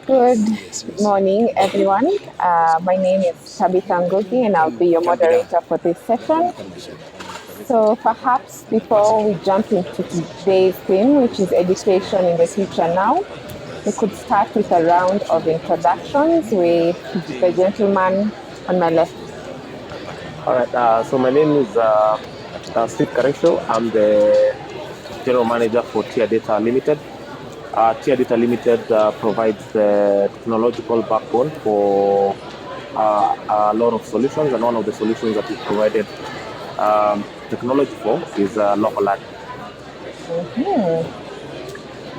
Good Yes, please. morning, everyone. My name is Tabitha Ngugi, and I'll be your Can be done. moderator for this session. So, perhaps before we jump into today's theme, which is education in the future now, we could start with a round of introductions with the gentleman on my left. All right. So my name is Steve Karesho. I'm the general manager for Tier Data Limited. Tier Data Limited provides the technological backbone for a lot of solutions, and one of the solutions that we provided technology for is local learning.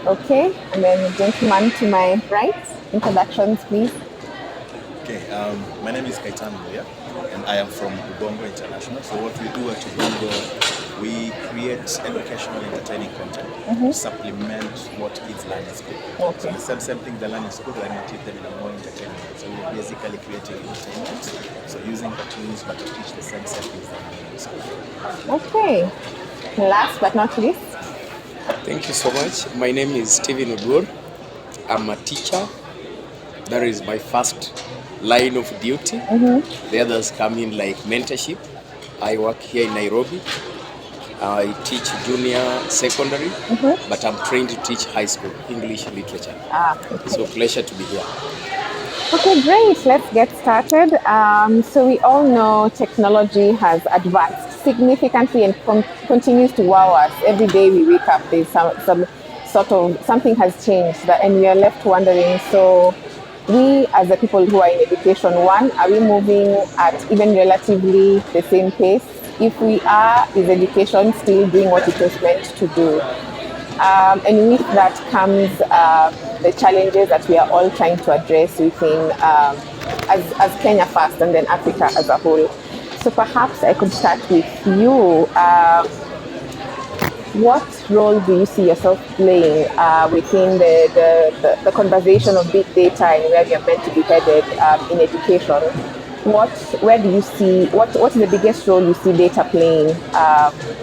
Okay, and then the gentleman to my right. Introductions, please. Okay, my name is Kaitan Luya, and I am from Ubongo International. So what we do at Ubongo, we create educational entertaining content to supplement what kids learn in school. Okay. So the same thing they learn in school, we're going to teach them in a more entertaining way. So we're basically creating entertainment, so using cartoons but to teach the same things they learn in school. Okay. Last but not least. Thank you so much. My name is Stephen Odur. I'm a teacher. That is my first line of duty. The others come in like mentorship. I work here in Nairobi. I teach junior secondary, but I'm trained to teach high school English literature. Okay. So pleasure to be here. Okay, great. Let's get started. So we all know technology has advanced significantly and continues to wow us. Every day we wake up, there's some sort of something has changed, and we are left wondering. So we, as the people who are in education, one, are we moving at even relatively the same pace? If we are, is education still doing what it was meant to do? And with that comes the challenges that we are all trying to address within, as Kenya first and then Africa as a whole. So perhaps I could start with you. What role do you see yourself playing within the conversation of big data and where we are meant to be headed in education? Where do you see, what is the biggest role you see data playing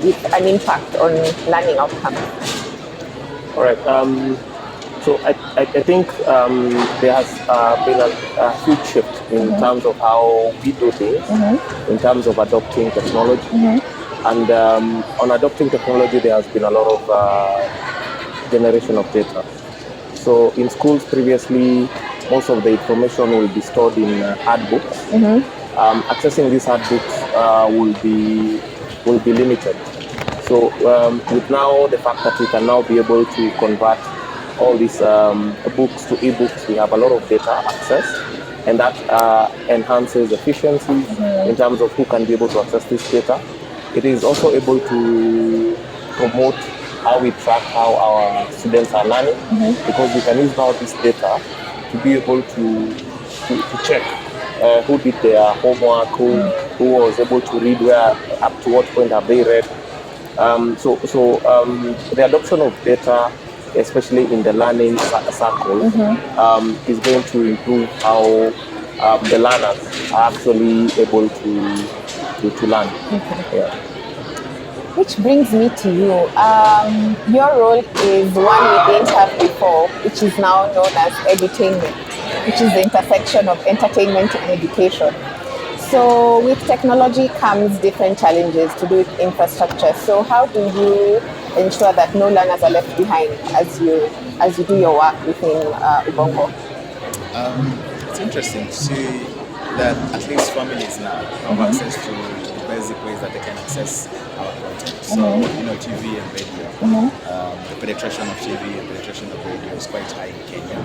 with an impact on learning outcomes? All right. So I think there has been a huge shift in terms of how we do things, in terms of adopting technology. And on adopting technology, there has been a lot of generation of data. So in schools previously, most of the information will be stored in hard books. Accessing these hard books will be limited. So with now the fact that we can now be able to convert all these books to ebooks, we have a lot of data access, and that enhances efficiency in terms of who can be able to access this data. It is also able to promote how we track how our students are learning, because we can use now this data to be able to check who did their homework, who was able to read, where up to what point have they read. So the adoption of data, especially in the learning circle, is going to improve how the learners are actually able to learn. Yeah. Which brings me to you. Your role is one we didn't have before, which is now known as edutainment, which is the intersection of entertainment and education. So with technology comes different challenges to do with infrastructure. So how do you ensure that no learners are left behind as you do your work within Ubongo? It's interesting to see that at least families now have access to the basic ways that they can access our content. So, TV and radio. The penetration of TV and penetration of radio is quite high in Kenya.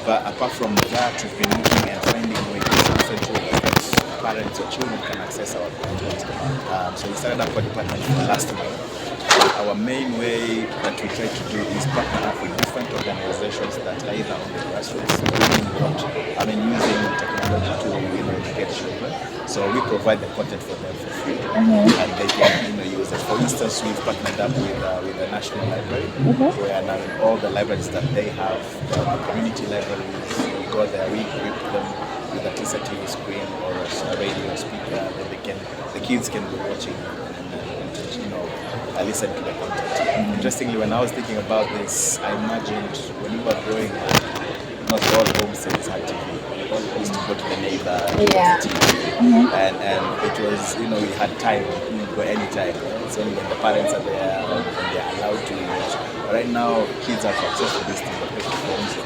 But apart from that, we've been looking and finding ways that parents or children can access our content. So we started up a department last month. Our main way that we try to do is partner up with different organizations that are either on the grassroots using technology to educate children. So we provide the content for them for free, and they can use it. For instance, we've partnered up with the National Library, where now in all the libraries that they have, the community libraries, we go there, we equip them with a TV screen or a radio speaker, then the kids can be watching I listen to the content. Interestingly, when I was thinking about this, I imagined when we were growing up, not all homesteads had TV. We all used to go to the neighbor, Yeah. TV, and it was, we had time, you go anytime. So when the parents are there, when they are allowed to watch. Right now, kids have access to this thing, at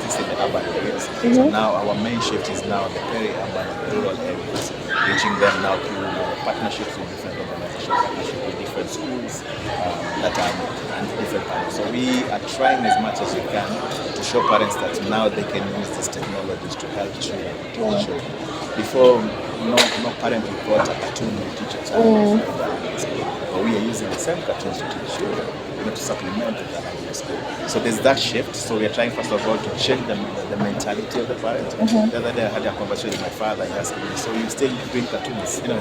least in the urban areas. So now our main shift is now the peri-urban and the rural areas, reaching them now through partnerships with different organizations, partnerships with different schools that are and different parents. So we are trying as much as we can to show parents that now they can use these technologies to help children. Before, no parent would brought a cartoon to teach a child. But we are using the same cartoons to teach children, to supplement the learning in school. So there's that shift. So we are trying, first of all, to change the mentality of the parent. The other day I had a conversation with my father. He asked me, so you still doing cartoons? To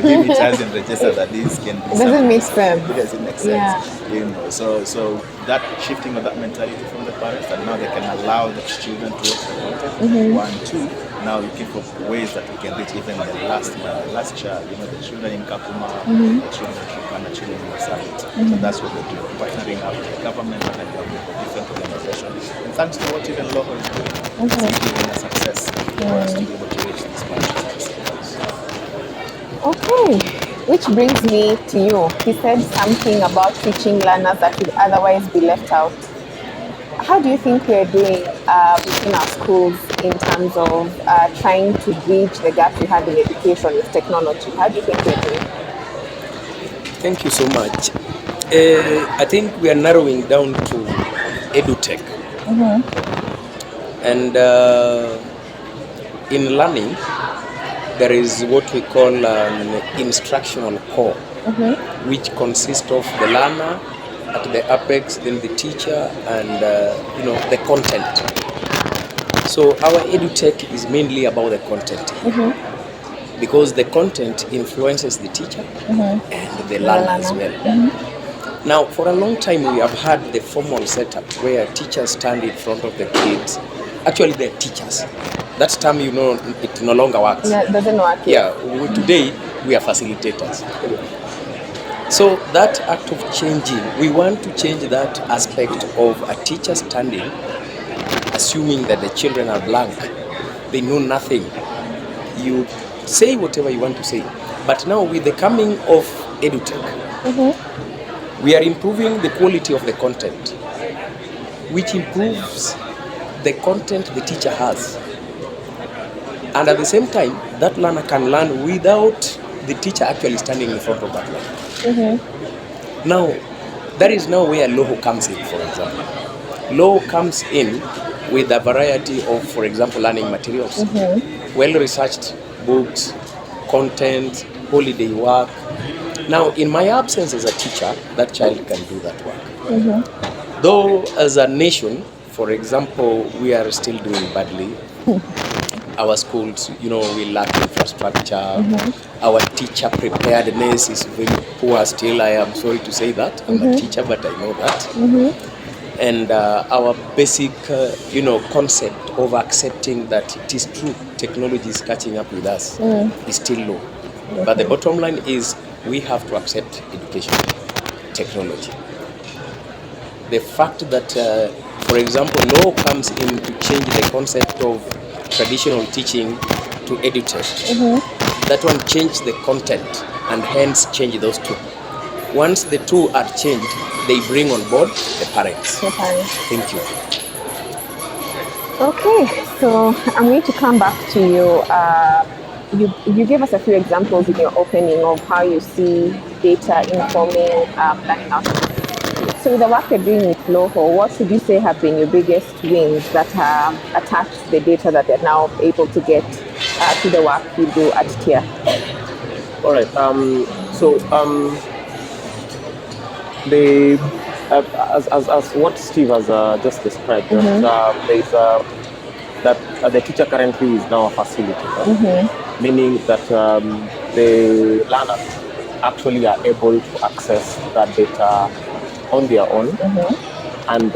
him it hasn't registered that this can be It doesn't make sense. It doesn't make sense. So that shifting of that mentality from the parents, and now they can allow the children to watch the content. 1, 2. Now looking for ways that we can reach even the last child, the children in Kakuma, the children in Shukana, the children in Masabit. So that's what we're doing, partnering up with the government and with different organizations. And thanks to what even local is doing, it's given a success for us to be able to reach this market. Okay, which brings me to you. He said something about teaching learners that would otherwise be left out. How do you think we're doing within our schools in terms of trying to bridge the gap we have in education with technology? How do you think we're doing? Thank you so much. I think we are narrowing down to edutech. And in learning, there is what we call an instructional core, which consists of the learner at the apex, then the teacher, and the content. So our edutech is mainly about the content, because the content influences the teacher and the learner as well. Now, for a long time, we have had the formal setup where teachers stand in front of the kids. Actually, they're teachers. That term, it no longer works. Yeah, it doesn't work. Today, we are facilitators. So that act of changing, we want to change that aspect of a teacher standing, assuming that the children are blank. They know nothing. You say whatever you want to say. But now with the coming of edutech, we are improving the quality of the content, which improves the content the teacher has. And at the same time, that learner can learn without the teacher actually standing in front of that learner. Now, that is now where Loho comes in, for example. Loho comes in with a variety of, for example, learning materials, well-researched books, content, holiday work. Now, in my absence as a teacher, that child can do that work. Though, as a nation, for example, we are still doing badly. Our schools, we lack infrastructure. Our teacher preparedness is very poor still. I am sorry to say that. I'm a teacher, but I know that. And our basic, concept of accepting that it is true, technology is catching up with us, is still low. But the bottom line is we have to accept education, technology. The fact that, for example, law comes in to change the concept of traditional teaching to edutech. That one changed the content and hence change those two. Once the two are changed, they bring on board the parents. Thank you. Okay, so I'm going to come back to you. You gave us a few examples in your opening of how you see data informing learning outcomes. So with the work you're doing with Loho, what would you say have been your biggest wins that are attached to the data that they're now able to get to the work you do at TIA? All right. As what Steve has just described, that the teacher currently is now a facilitator, meaning that the learners actually are able to access that data on their own, and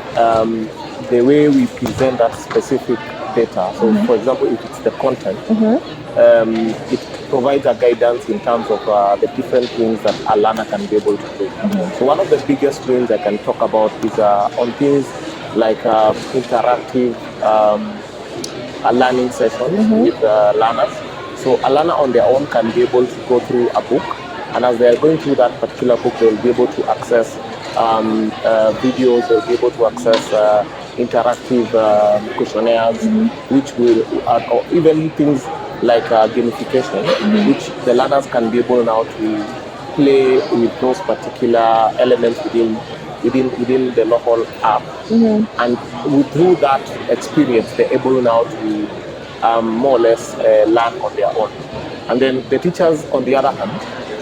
the way we present that specific data. So, for example, if it's the content, it provides a guidance in terms of the different things that a learner can be able to do. So, one of the biggest wins I can talk about is on things like interactive a learning session with learners. So a learner on their own can be able to go through a book, and as they are going through that particular book, they'll be able to access videos, they'll be able to access interactive questionnaires, which will, or even things like gamification, which the learners can be able now to play with those particular elements within the local app. And through that experience, they're able now to more or less learn on their own. And then the teachers, on the other hand,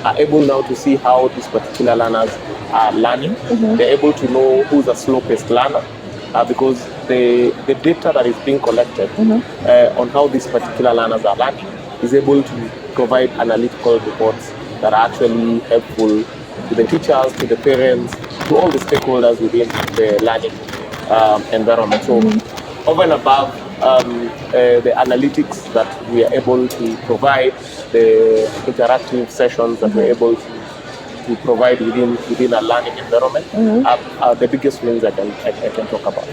are able now to see how these particular learners are learning. They're able to know who's a slow-paced learner, because the data that is being collected on how these particular learners are learning is able to provide analytical reports that are actually helpful to the teachers, to the parents, to all the stakeholders within the learning environment. So over and above the analytics that we are able to provide, the interactive sessions that we're able to provide within a learning environment are the biggest wins I can talk about.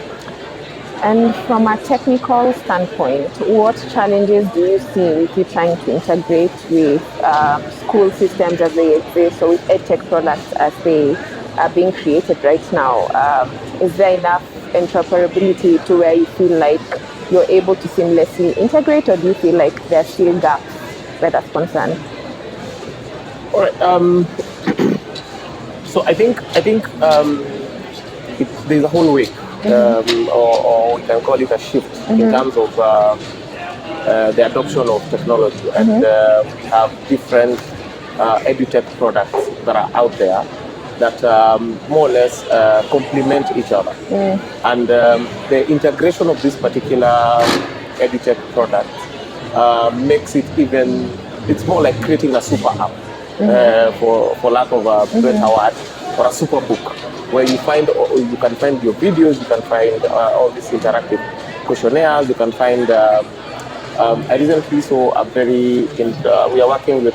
And from a technical standpoint, what challenges do you see with you trying to integrate with school systems as they exist, or with edtech products as they are being created right now? Is there enough interoperability to where you feel like you're able to seamlessly integrate, or do you feel like there are still gaps where that's concerned? All right. So I think there's a whole way, or we can call it a shift in terms of the adoption of technology, and we have different edutech products that are out there that more or less complement each other. And the integration of this particular edutech product makes it even, it's more like creating a super app, for lack of a better word, or a super book, where you can find your videos, you can find all these interactive questionnaires, you can find I recently saw we are working with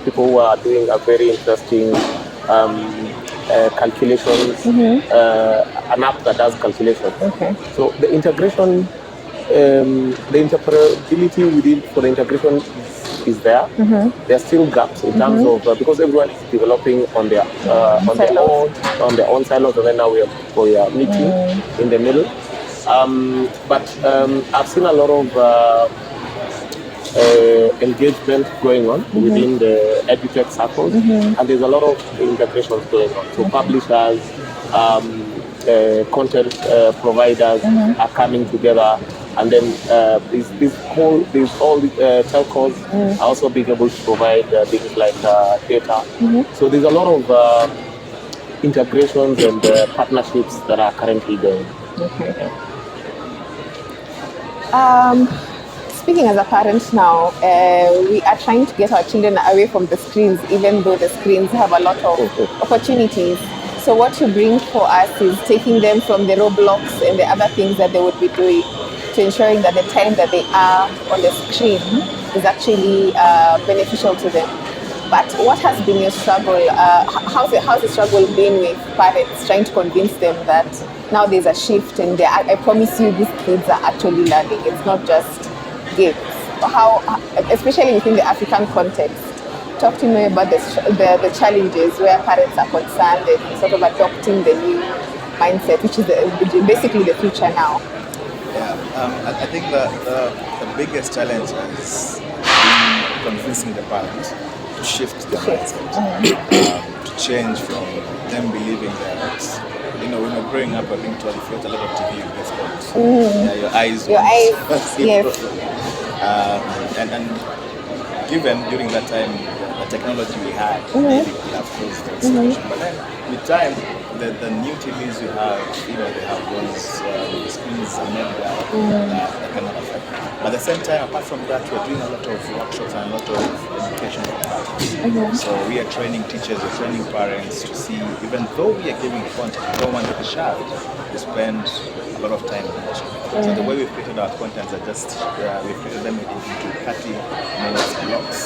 people who are doing a very interesting calculations, an app that does calculations. So the integration, the interoperability for the integration is there. There are still gaps in terms of because everyone is developing on their own silos, and then now we are meeting in the middle. But I've seen a lot of engagement going on within the edutech circles, and there's a lot of integrations going on. So publishers, content providers are coming together, and then these all the telcos are also being able to provide things like data. So there's a lot of integrations and partnerships that are currently going. Speaking as a parent now, we are trying to get our children away from the screens, even though the screens have a lot of opportunities. So what you bring for us is taking them from the Roblox and the other things that they would be doing to ensuring that the time that they are on the screen is actually beneficial to them. But what has been your struggle? How's the struggle been with parents trying to convince them that now there's a shift, and I promise you these kids are actually learning. It's not just games. How, especially within the African context, talk to me about the challenges where parents are concerned and sort of adopting the new mindset, which is basically the future now. Yeah, I think the biggest challenge is convincing the parents to shift their mindset, to change from them believing that, when you're growing up, being told if you watch a lot of TV, you get spoiled. Yeah, your eyes. Yes. And given during that time the technology we had, maybe we have closed the situation. But then with time, the new TVs you have, they have those screens are made that cannot affect. But at the same time, apart from that, we're doing a lot of workshops and a lot of educational practice. So we are training teachers, we're training parents to see, even though we are giving content, we don't want the child to spend a lot of time watching. So the way we've created our contents are just, we've created them into 30 minutes blocks.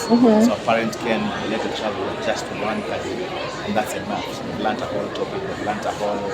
So a parent can let the child watch just one 30 and that's enough. They've learned a whole topic, they've learned a whole,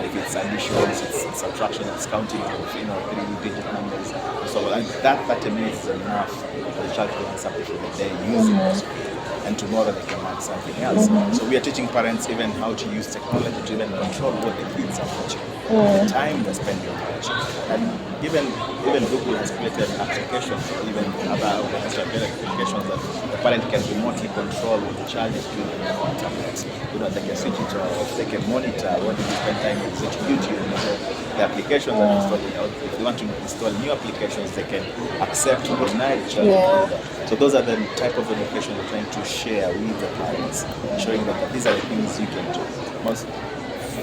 if it's additions, it's subtraction, it's counting of, 3-digit numbers. So and that 30 minutes is enough for the child to learn something for the day using the screen. And tomorrow they can learn something else. So we are teaching parents even how to use technology to even control what the kids are watching, the time they're spending watching. And even Google has created applications, or even other organizations have created applications that the parent can remotely control what the child is doing on tablet. They can switch it off, they can monitor what they spend time with YouTube. So the applications are installing out. If they want to install new applications, they can accept or deny the child. So those are the type of education we're trying to share with the parents, showing that these are the things you can do.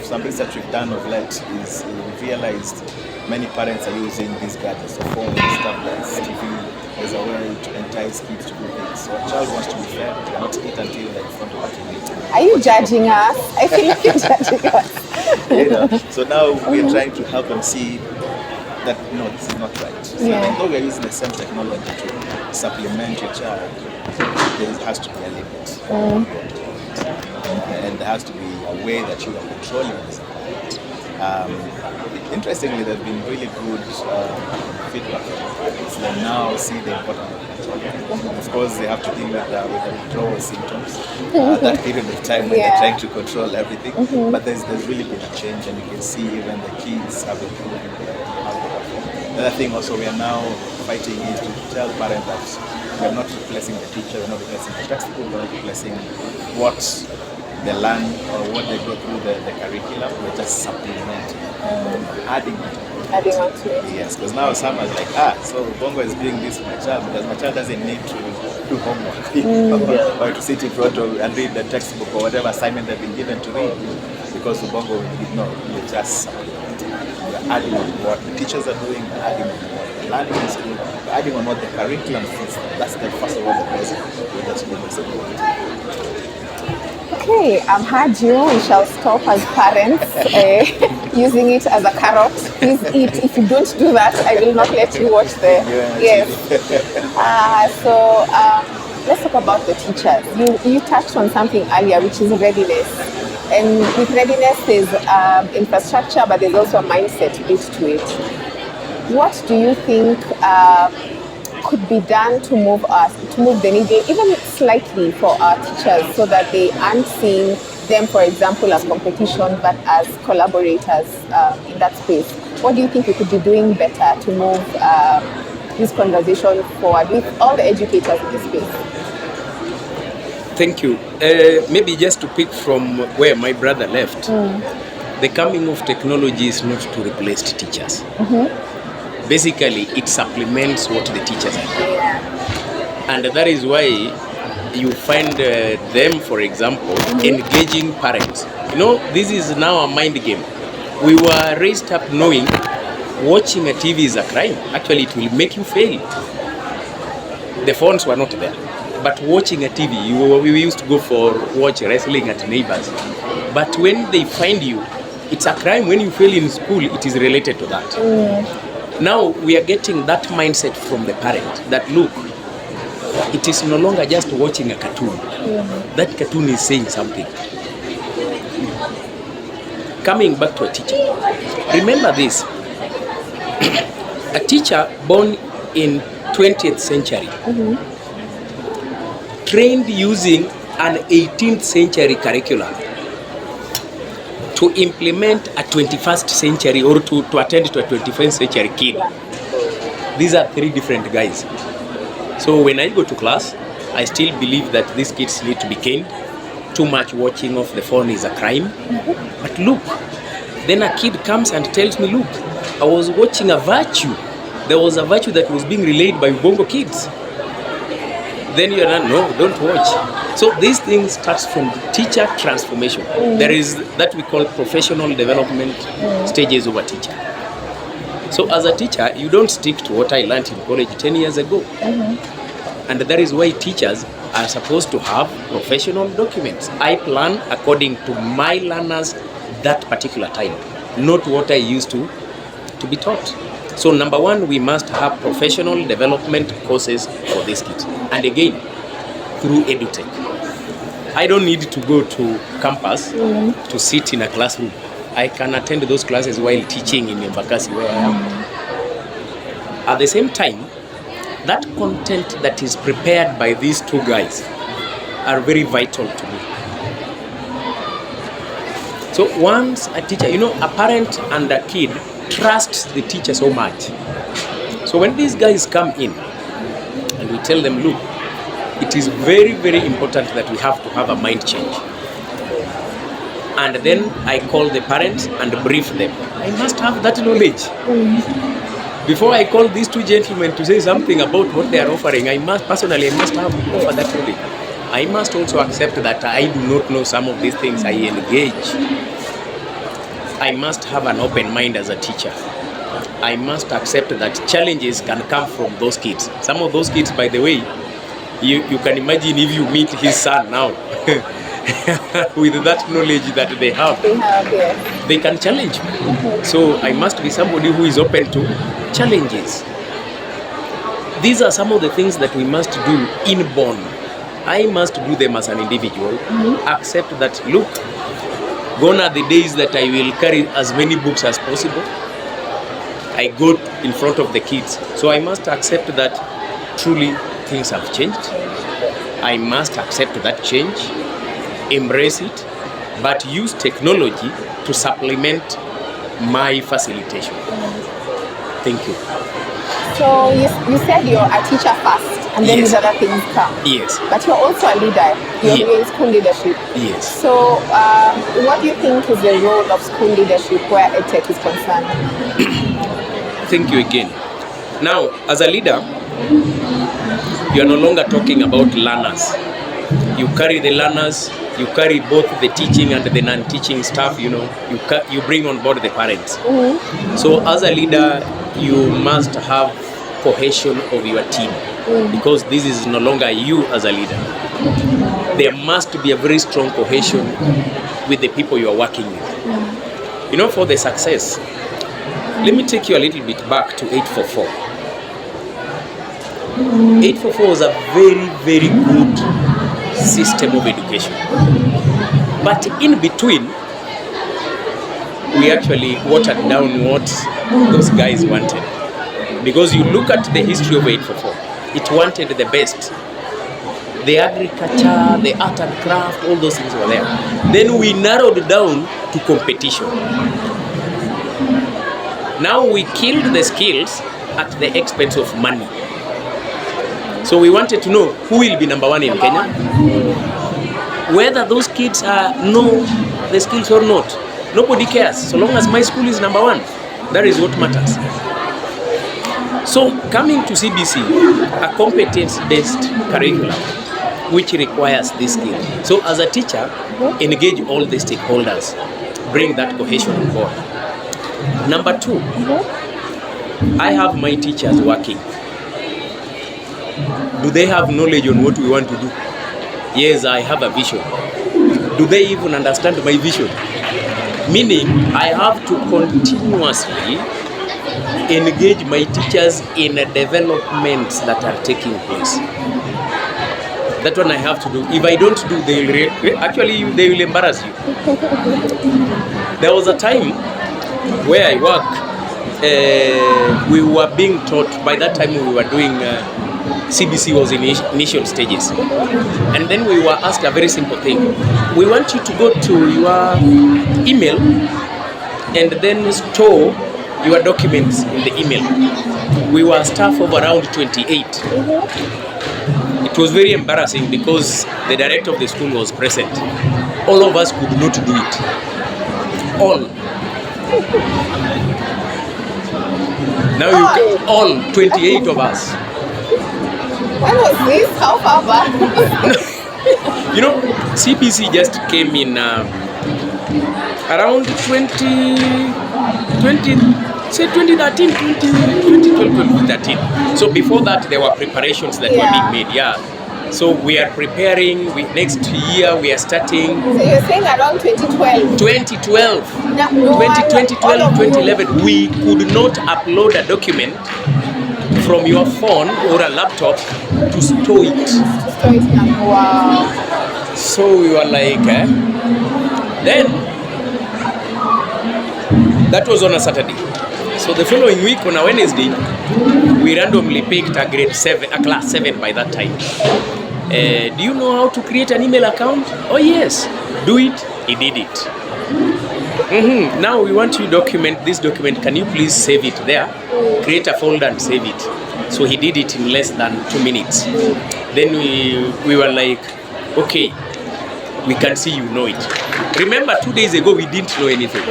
Some things that we've done of late is we've realized many parents are using these gadgets, so phones, tablets, TV, as a way to entice kids to do things. So a child wants to be fed, they cannot eat until they're in front of what to eat. Are you judging us? I feel like you're judging us. So now we're trying to help them see that no, this is not right. So although we're using the same technology to supplement your child, there has to be a limit. And there has to be a way that you are controlling this. Interestingly, there's been really good feedback from parents. They now see the importance of controlling. Of course, they have to deal with the withdrawal symptoms, that period of time when they're trying to control everything. But there's really been a change, and you can see even the kids have improved in how they perform. The other thing also we are now fighting is to tell parents that we are not replacing the teacher, we're not replacing the textbook, we're not replacing what they learn or what they go through the curriculum. We're just supplementing, adding on to it. Yes, because now some are like, so Bongo is doing this for my child because my child doesn't need to do homework or to sit in front of and read the textbook or whatever assignment they've been given to read, because Bongo did not. We're just supplementing. We're adding on what the teachers are doing, we're adding on what they're learning in school, we're adding on what the curriculum is. That's the first of all the basic. We're just doing the Okay, I've heard you. We shall stop as parents using it as a carrot. Please eat. If you don't do that, I will not let you watch the. So let's talk about the teachers. You touched on something earlier, which is readiness. And with readiness, there's infrastructure, but there's also a mindset built to it. What do you think could be done to move the needle even slightly for our teachers, so that they aren't seeing them, for example, as competition, but as collaborators in that space? What do you think we could be doing better to move this conversation forward with all the educators in this space? Thank you. Maybe just to pick from where my brother left, the coming of technology is not to replace teachers. Basically, it supplements what the teachers are doing. And that is why you find them, for example, engaging parents. This is now a mind game. We were raised up knowing watching a TV is a crime. Actually, it will make you fail. The phones were not there. But watching a TV, we used to go for watch wrestling at neighbors. But when they find you, it's a crime. When you fail in school, it is related to that. Now we are getting that mindset from the parent that, look, it is no longer just watching a cartoon. That cartoon is saying something. Coming back to a teacher, remember this. A teacher born in 20th century, trained using an 18th century curriculum to implement a 21st century or to attend to a 21st century kid. These are three different guys. So when I go to class, I still believe that these kids need to be caned. Too much watching of the phone is a crime. But look, then a kid comes and tells me, look, I was watching a virtue. There was a virtue that was being relayed by Bongo kids. Then you're not, no, don't watch. So these things starts from the teacher transformation. There is that we call professional development stages of a teacher. So as a teacher, you don't stick to what I learned in college 10 years ago. And that is why teachers are supposed to have professional documents. I plan according to my learners that particular time, not what I used to be taught. So number one, we must have professional development courses for these kids. And again, through EduTech. I don't need to go to campus to sit in a classroom. I can attend those classes while teaching in Embakasi where I am. At the same time, that content that is prepared by these two guys are very vital to me. So once a teacher, a parent and a kid trusts the teacher so much. So when these guys come in and we tell them, look, it is very, very important that we have to have a mind change. And then I call the parents and brief them. I must have that knowledge. Before I call these two gentlemen to say something about what they are offering, I must offer that knowledge. I must also accept that I do not know some of these things I engage. I must have an open mind as a teacher. I must accept that challenges can come from those kids. Some of those kids, by the way, you can imagine if you meet his son now, with that knowledge that they have, Yes. they can challenge me. So I must be somebody who is open to challenges. These are some of the things that we must do inborn. I must do them as an individual. Accept that, look, gone are the days that I will carry as many books as possible. I go in front of the kids. So I must accept that truly things have changed. I must accept that change, embrace it, but use technology to supplement my facilitation. Thank you. So you said you're a teacher first, and then these other things come. Yes. But you're also a leader. You're in school leadership. Yes. So what do you think is the role of school leadership where EdTech is concerned? Thank you again. Now, as a leader, you are no longer talking about learners. You carry the learners, you carry both the teaching and the non-teaching staff, you bring on board the parents. So as a leader, you must have cohesion of your team, because this is no longer you as a leader. There must be a very strong cohesion with the people you are working with. For the success, let me take you a little bit back to 844. 844 was a very, very good system of education. But in between, we actually watered down what those guys wanted. Because you look at the history of 844, it wanted the best. The agriculture, the art and craft, all those things were there. Then we narrowed down to competition. Now we killed the skills at the expense of money. So we wanted to know who will be number one in Kenya. Whether those kids know the skills or not, nobody cares. So long as my school is number one, that is what matters. So coming to CBC, a competence-based curriculum, which requires this skill. So as a teacher, engage all the stakeholders, bring that cohesion on board. Number two, I have my teachers working. Do they have knowledge on what we want to do? Yes, I have a vision. Do they even understand my vision? Meaning, I have to continuously engage my teachers in developments that are taking place. That one I have to do. If I don't do, they will embarrass you. There was a time where I work, we were being taught, by that time we were doing, CBC was in initial stages. And then we were asked a very simple thing. We want you to go to your email and then store your documents in the email. We were staff of around 28. It was very embarrassing because the director of the school was present. All of us could not do it. All. Now all 28 of us. When was this? How far back? CPC just came in around 2013, 2012, 2013. So before that, there were preparations that were being made. So we are preparing. Next year, we are starting. So you're saying around 2012? 2012. 2012, 2011. We could not upload a document from your phone or a laptop to store it. Wow. So we were like, Then that was on a Saturday. So the following week on a Wednesday, we randomly picked a class 7 by that time. Do you know how to create an email account? Oh yes, do it. He did it. Now we want you to document this document. Can you please save it there? Create a folder and save it. So he did it in less than 2 minutes. Then we were like, okay, we can see you know it. Remember 2 days ago we didn't know anything.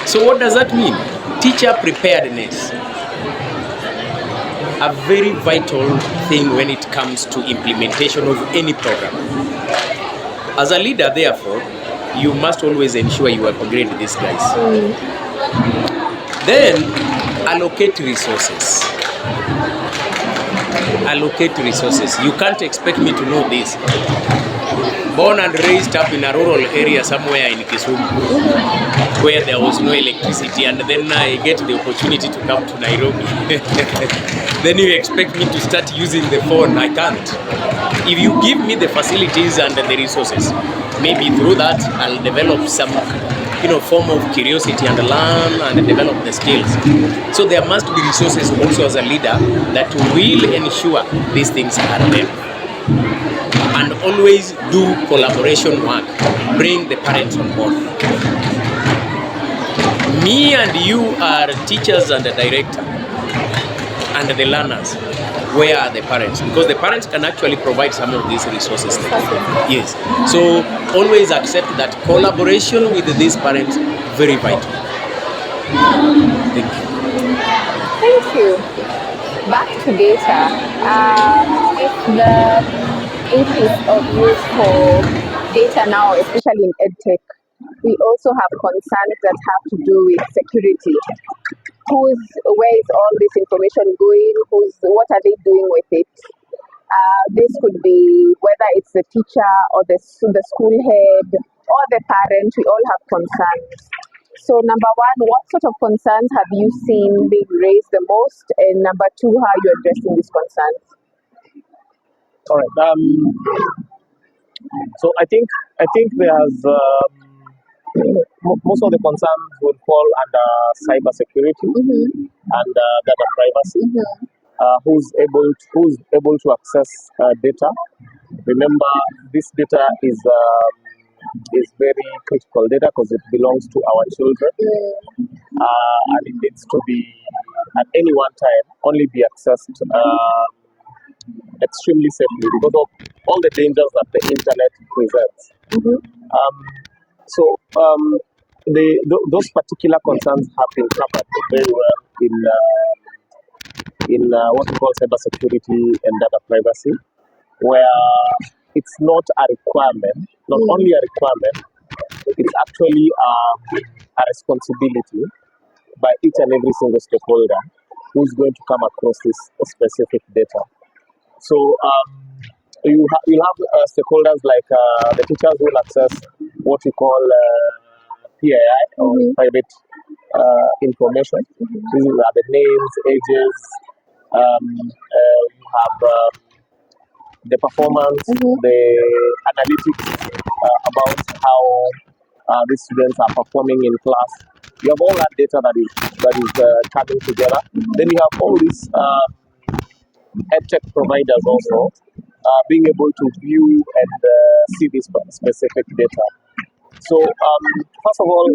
So what does that mean? Teacher preparedness. A very vital thing when it comes to implementation of any program. As a leader, therefore, you must always ensure you upgrade these guys. Then allocate resources. Allocate resources. You can't expect me to know this. Born and raised up in a rural area somewhere in Kisumu, where there was no electricity, and then I get the opportunity to come to Nairobi. Then you expect me to start using the phone? I can't. If you give me the facilities and the resources, maybe through that I'll develop some form of curiosity and learn and develop the skills. So there must be resources also as a leader that will ensure these things are there. And always do collaboration work. Bring the parents on board. Me and you are teachers and the director and the learners. Where are the parents? Because the parents can actually provide some of these resources. Yes. So always accept that collaboration with these parents, very vital. Thank you. Thank you. Back to data. With the increase of use for data now, especially in EdTech, we also have concerns that have to do with security. Where is all this information going? What are they doing with it? This could be whether it's the teacher or the school head or the parent. We all have concerns. So number one, what sort of concerns have you seen being raised the most? And number two, how are you addressing these concerns? All right. So I think there's most of the concerns would fall under cybersecurity and data privacy. Who's able to access data? Remember, this data is very critical data because it belongs to our children, and it needs to be at any one time only be accessed extremely safely because of all the dangers that the internet presents. Those particular concerns have been covered very well in what we call cybersecurity and data privacy, where it's not a requirement, not only a requirement, it's actually a responsibility by each and every single stakeholder who's going to come across this specific data. So you'll have stakeholders like the teachers will access what we call PII or private information. These are the names, ages. You have the performance, the analytics about how these students are performing in class. You have all that data that is coming together. Then you have all these EdTech providers also being able to view and see this specific data. So first of all,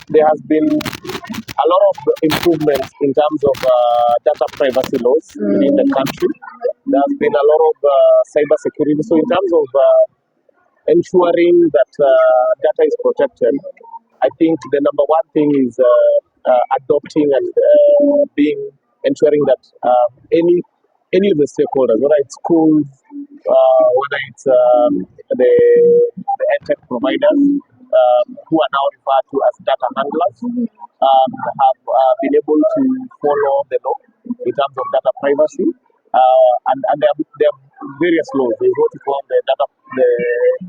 there has been a lot of improvements in terms of data privacy laws within the country. There has been a lot of cyber security. So in terms of ensuring that data is protected, I think the number one thing is adopting and ensuring that any of the stakeholders, whether it's schools, whether it's the EdTech providers, who are now referred to as data handlers, have been able to follow the law in terms of data privacy. And there are various laws. There's what we call the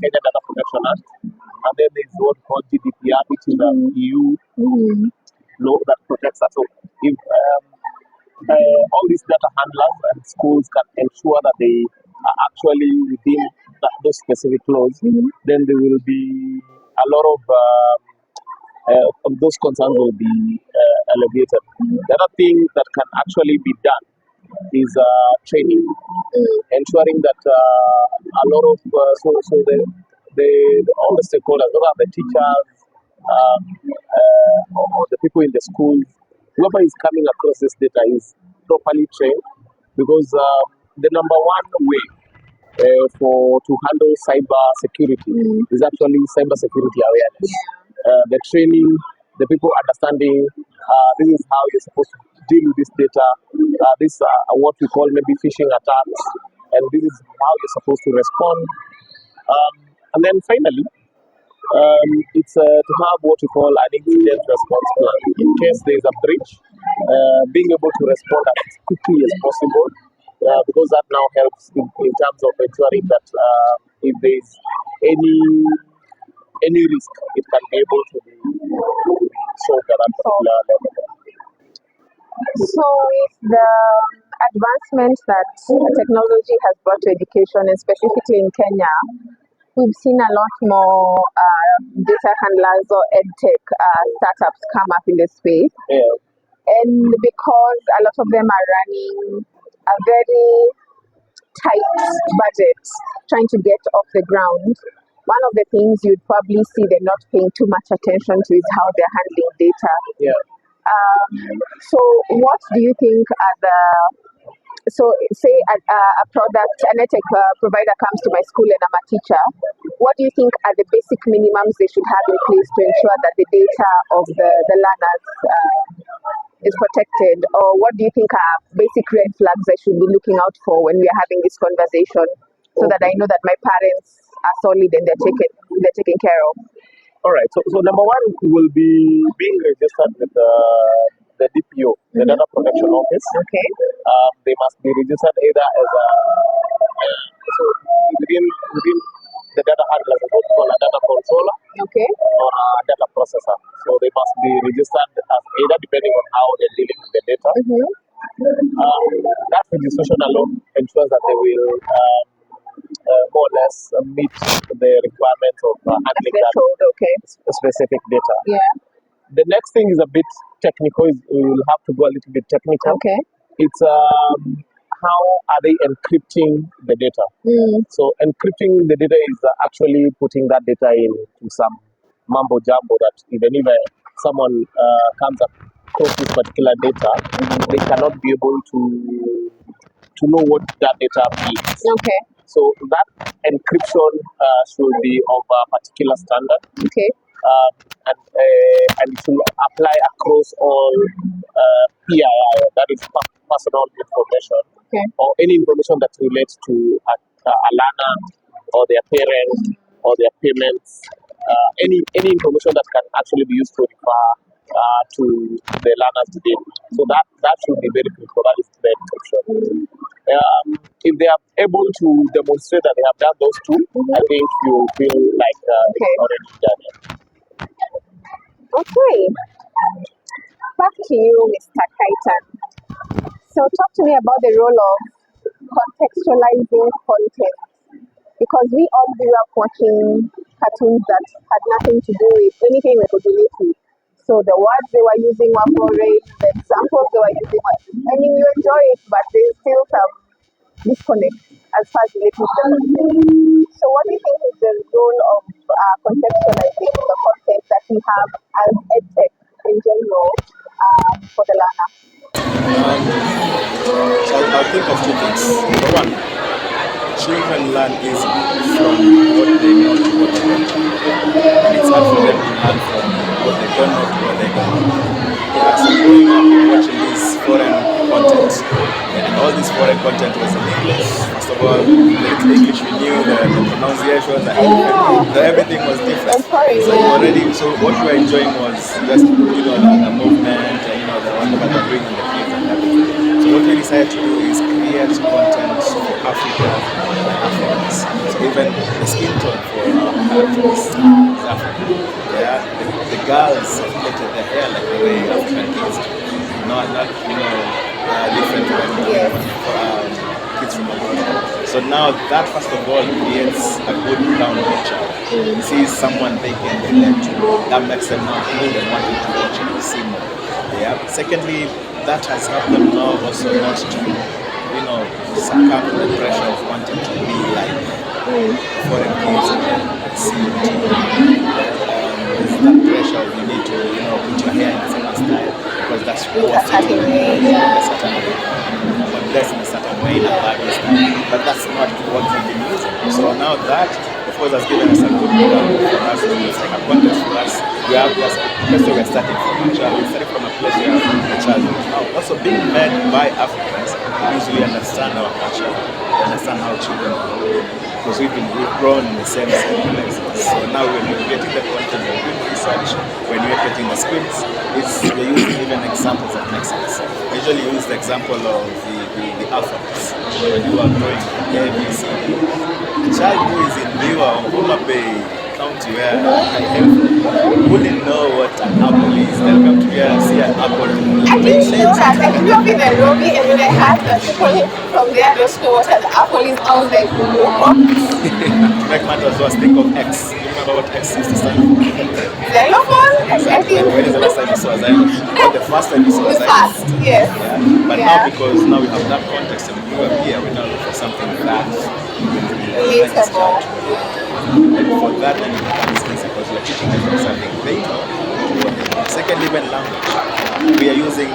Kenya Data Protection Act, and then there's what we call GDPR, which is an EU law that protects us. So if all these data handlers and schools can ensure that they are actually within those specific laws, then there will be a lot of those concerns will be alleviated. The other thing that can actually be done is training, ensuring that a lot of all the stakeholders, whether the teachers or the people in the schools, whoever is coming across this data is properly trained, because the number one way for to handle cyber security is actually cyber security awareness. The training, the people understanding this is how you're supposed to deal with this data. This what we call maybe phishing attacks, and this is how you're supposed to respond. And then finally, it's to have what we call an incident response plan. In case there is a breach, being able to respond as quickly as possible, because that now helps in terms of ensuring that if there is any risk, it can be able to be solved at that particular level. So, with the advancement that technology has brought to education, and specifically in Kenya, we've seen a lot more data handlers or edtech startups come up in the space. Yeah. And because a lot of them are running a very tight budget trying to get off the ground, one of the things you'd probably see they're not paying too much attention to is how they're handling data. Yeah. So what do you think are the, so say a product, an edtech provider comes to my school and I'm a teacher, what do you think are the basic minimums they should have in place to ensure that the data of the learners is protected? Or what do you think are basic red flags I should be looking out for when we are having this conversation, so that I know that my parents are solid and they're taken care of? All right. So number one will be being registered with the DPO, the Data Protection Office. Okay. They must be registered either as a so within the data handlers, what we call a data controller, Okay. or a data processor. So they must be registered as either, depending on how they're dealing with the data. That registration alone ensures that they will more or less meet the requirements of handling that Okay. specific data. Yeah. The next thing is a bit technical. We will have to go a little bit technical. Okay. It's how are they encrypting the data? So encrypting the data is actually putting that data into some mumbo jumbo that even if someone comes across this particular data, they cannot be able to know what that data means. Okay. So that encryption should be of a particular standard. Okay. And it will apply across all PII, that is personal information, or any information that relates to a learner or their parents or their payments, any information that can actually be used to refer to the learner's data. So that should be very critical. That is the encryption. If they are able to demonstrate that they have done those two, I think you will feel like it's already done. Okay. Back to you, Mr. Kaitan. So talk to me about the role of contextualizing content. Because we all grew up watching cartoons that had nothing to do with anything we could relate to. So the words they were using were foreign, the examples they were using were, I mean, you enjoy it, but there's still some disconnect as far as relating to the content. So what do you think is the role of contextualizing the content that we have as edtech in general for the learner? So I'll think of two things. Number one, children learn easily from what they know to what they don't know. And it's hard for them to learn from what they don't know to what they don't know. Yeah, so growing up watching this foreign content, and all this foreign content was in English. First of all, the English we knew, the pronunciations, everything was different. So what we were enjoying was just the movement and the whatever they're doing in the kids and everything. So what we decided to do is create content for Africa and Africans. So even the skin tone for our characters is African. Yeah, the girls have plaited their hair like the way African kids do. Not different from kids from abroad. So So now that first of all creates a good ground for the child. Sees someone they can relate to. That makes them now pull and wanting to watch and see more. Yeah. Secondly, that has helped them now also not to, succumb to the pressure of wanting to be like foreign kids and see there's that pressure of you need to, put your hair in a certain style because that's a certain way. a certain way. Dress in a certain way in a baggy style. But that's not what we've been using. So now that, of course, has given us a good ground for us. It's like a context for us. We have this place where we're starting from. Actually, we're starting from a place where the child is now. Also, being led by Africans, we usually understand our culture, we understand how children grow. Because we've grown in the same places. So now when we're creating the content, we're doing research, when we're creating the scripts, we're using even examples that make sense. I usually use the example of the alphabets. When you are growing A, B, C, D, a child who is in Niwa or Homa Bay County where I am from wouldn't know what an apple is. They'll come to here and see an apple. I didn't know that. I grew up in Nairobi, and when I had the people from there just know what an apple is, I was like, what? To make matters worse, think of X. You remember what X used to stand for? Xylophone? Exactly. When is the last time you saw a xylophone? Or the first time you saw a The xylophone? first, yes. Yeah. But now, because now we have that context and we are here, we now look for something that Relatable. and for that, then it becomes easy because we're teaching them from something they know to what they know. Second, even language. We are using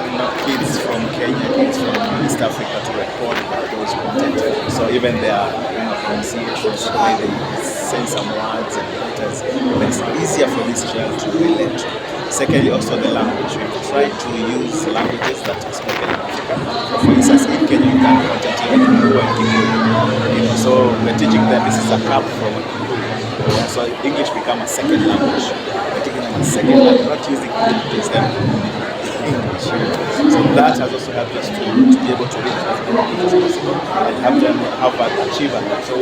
kids from Kenya, kids from East Africa to record those content. So even their pronunciations, the way they say some words and letters, it's easier for this child to relate to. Secondly, also the language. We try to use languages that are spoken in Africa. For instance, in Kenya, you can content even Luo and Kikuyu. So we're teaching them this is a cup from a Kikuyu. Yeah, so English become a second language. We're teaching them a second language, not using it to teach them English. So that has also helped us to be able to reach as many kids as possible and help them achieve that. So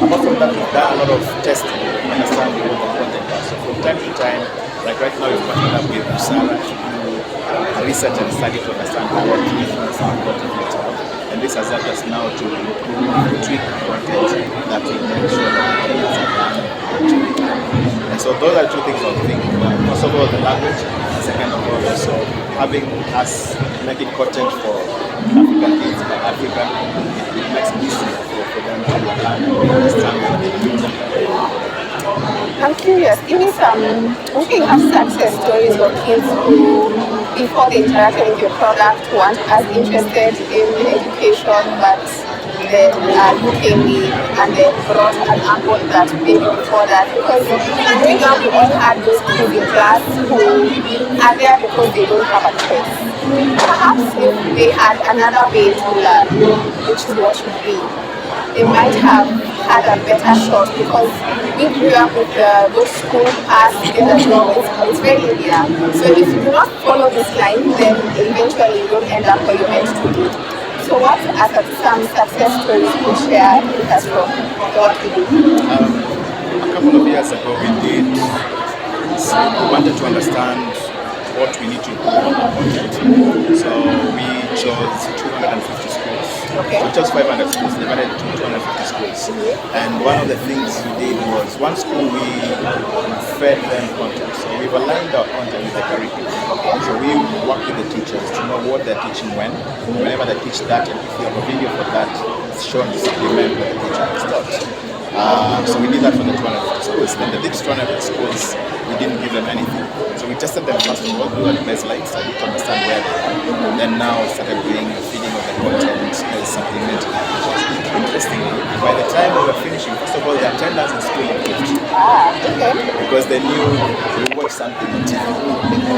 apart from that, we've done a lot of testing to understand what the content is. So from time to time, like right now, we've partnered up with Sarah to do a research and study to understand what influence our content might have. And this has helped us now to improve and tweak content that will make sure that the kids are learning. And so those are two things I would think. First of all, the language, and second of all, also having us making content for African kids by Africa, it makes it easier for them to learn and understand what they do. I'm curious, give me some, I think you have success stories of kids who, before they interacted with your product, weren't as interested in education, but then you came in and then brought an angle that maybe before that. Because growing up, we all had those kids in class who are there because they don't have a choice. Perhaps if they had another way to learn, which is what should be, they might have had a better shot because we grew up with those school pass, get a job, it's very linear. So if you do not follow this line, then eventually you don't end up where you're meant to be. So what are some success stories you could share with us from what we do? A couple of years ago we wanted to understand what we need to do on our content. So we chose 250 schools. Okay. We chose 500 schools, divided into 250 schools. And one of the things we did was, one school we fed them content. So we've aligned our content with the curriculum. So we work with the teachers to know what they're teaching whenever they teach that, and if you have a video for that, it's shown to supplement what the teacher has taught. So we did that for the 250 schools. Then the next 250 schools, we didn't give them anything. So we tested them first of all, we were the baseline, so we to understand where they are. Then now we started doing the feeding of the content, supplementing the teachers. Interestingly, by the time we were finishing, first of all, the attendance in school improved. Okay. Because they knew we watched something on TV.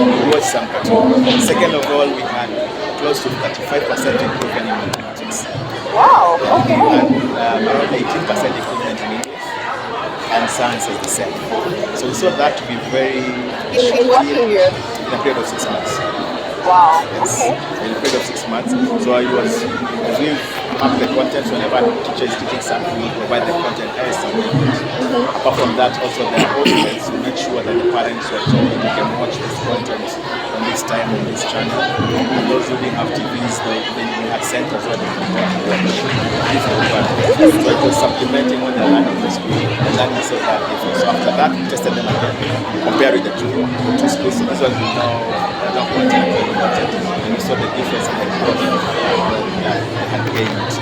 We watched some cartoon. Second of all, we had close to 35% improvement in mathematics. Wow, okay. And around 18% improvement in English, and science is the same. So we saw that to be very In what period? in a period of 6 months. Wow, Yes, okay. in a period of 6 months. So I was, as we map the content, whenever the teacher is teaching something, we provide the content as something. Apart from that, also there are alternatives to make sure that the parents were told they can watch this content on on this time on this channel. And those who didn't have TVs, they had centers where they could watch different content. So it was supplementing when they're learning in school. The learning so that different. So after that, we tested them again, comparing the two schools. So this was no content, and we saw the difference in the growth that they had gained.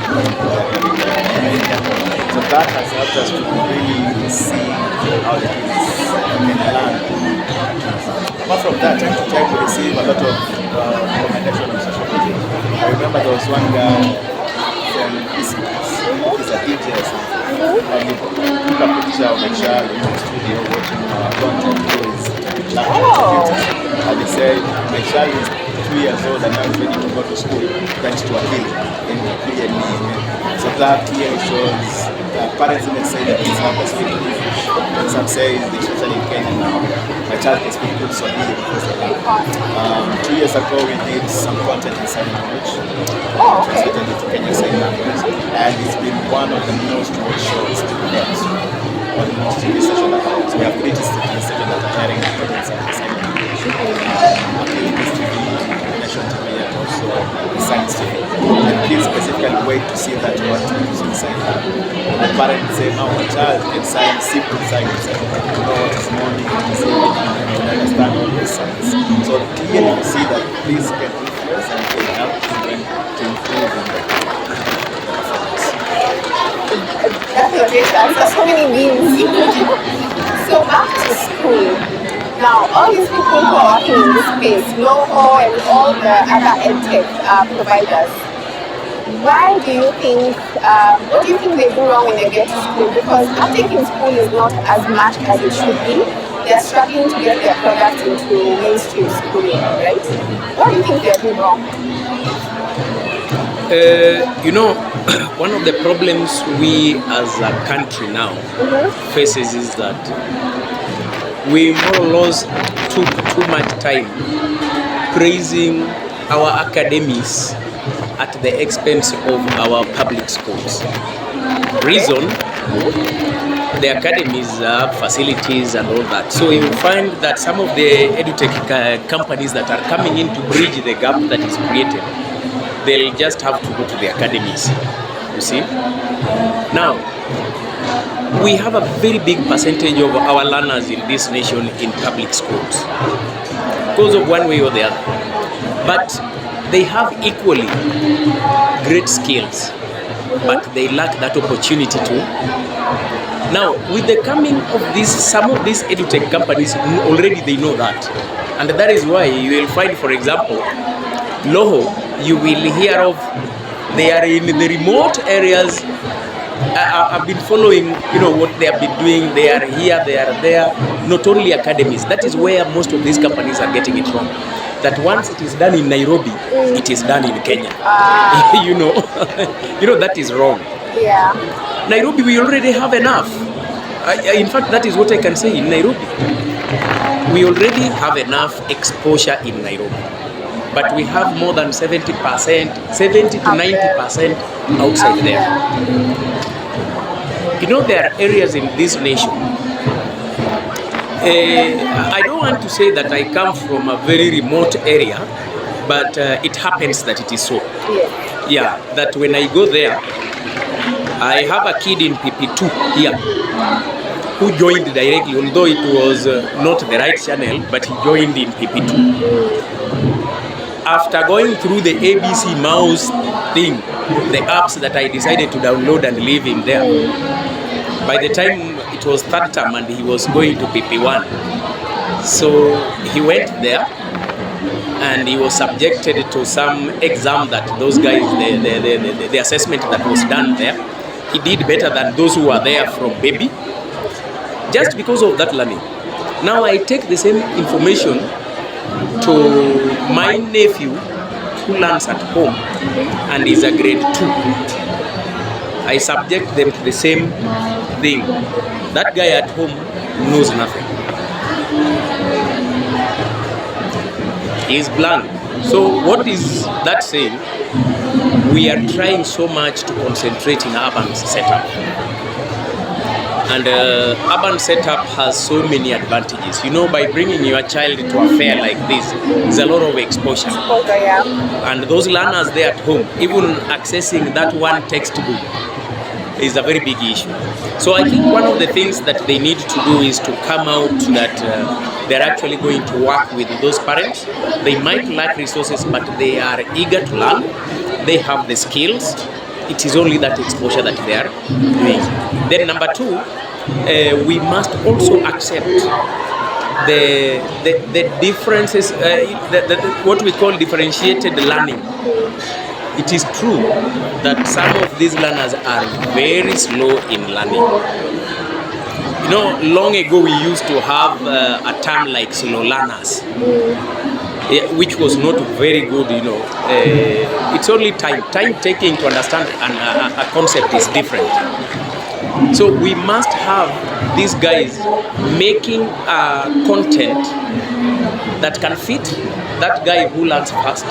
So that has helped us to really see how the kids can learn. Apart from that, time to time we receive a lot of recommendations on social media. I remember there was one guy from East Coast, he's a DJ or something, and he took a picture of a child in the studio watching our content through his laptop. And he said, my child is 2 years old and now is ready to go to school thanks to a healing in the PNE. So that here shows parents even say that kids have to speak English. And some say, especially in Kenya now, my child can speak good Swahili because of that. 2 years ago we did some content in sign language, translated into Kenyan sign language, and it's been one of the most watched shows to date on most TV stations that are. So we have 3 TV stations that are carrying content in sign language. Nation TV and also the Science TV. And kids specifically wait to see that what is inside. And the parents say, now my child can sign simple signs, to know what is morning, what is evening, to understand all these signs. So clearly you see that these can influence and can help children to improve in their performance. That's a great answer. So many memes. So back to school. Now, all these people who are working in this space, NOHO and all the other edtech providers, why do you think, what do you think they do wrong when they get to school? Because uptake in school is not as much as it should be. They're struggling to get their products into mainstream schooling, right? What do you think they're doing wrong? One of the problems we as a country now faces is that we more or less took too much time praising our academies at the expense of our public schools. Reason, the academies have facilities and all that. So you find that some of the edutech companies that are coming in to bridge the gap that is created, they'll just have to go to the academies, you see. Now, we have a very big percentage of our learners in this nation in public schools because of one way or the other. But they have equally great skills, but they lack that opportunity to. Now, with the coming of some of these edutech companies, already they know that. And that is why you will find, for example, Loho, you will hear of, they are in the remote areas. I've been following, what they have been doing. They are here, they are there. Not only academies. That is where most of these companies are getting it wrong. That once it is done in Nairobi, it is done in Kenya. That is wrong. Yeah. Nairobi, we already have enough. In fact, that is what I can say in Nairobi. We already have enough exposure in Nairobi. But we have more than 70% to 90% outside there. There are areas in this nation. I don't want to say that I come from a very remote area, but it happens that it is so. Yeah, that when I go there, I have a kid in PP2 here who joined directly, although it was not the right channel, but he joined in PP2. After going through the ABC mouse thing, the apps that I decided to download and leave him there, by the time it was third term and he was going to PP1, so he went there and he was subjected to some exam that those guys, the assessment that was done there, he did better than those who were there from baby, just because of that learning. Now I take the same information to my nephew who learns at home and is a grade 2. I subject them to the same thing. That guy at home knows nothing. He is blank. So what is that saying? We are trying so much to concentrate in urban setup. And urban setup has so many advantages. You know, by bringing your child to a fair like this, there's a lot of exposure. And those learners there at home, even accessing that one textbook is a very big issue. So I think one of the things that they need to do is to come out that they're actually going to work with those parents. They might lack resources, but they are eager to learn. They have the skills. It is only that exposure that they are doing. Then number two, we must also accept the differences, what we call differentiated learning. It is true that some of these learners are very slow in learning. You know, long ago we used to have a term like slow learners, which was not very good, you know. It's only time taking to understand a concept is different. So we must have these guys making content that can fit that guy who learns fast,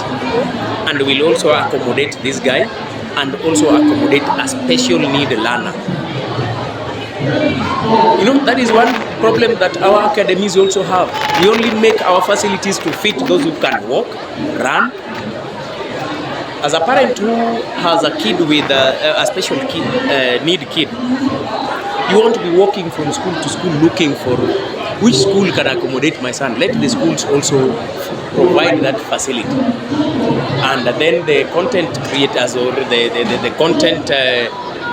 and will also accommodate this guy, and also accommodate a special need learner. You know, that is one problem that our academies also have. We only make our facilities to fit those who can walk, run. As a parent who has a kid with a special need kid, you want to be walking from school to school looking for which school can accommodate my son. Let the schools also provide that facility. And then the content creators or the content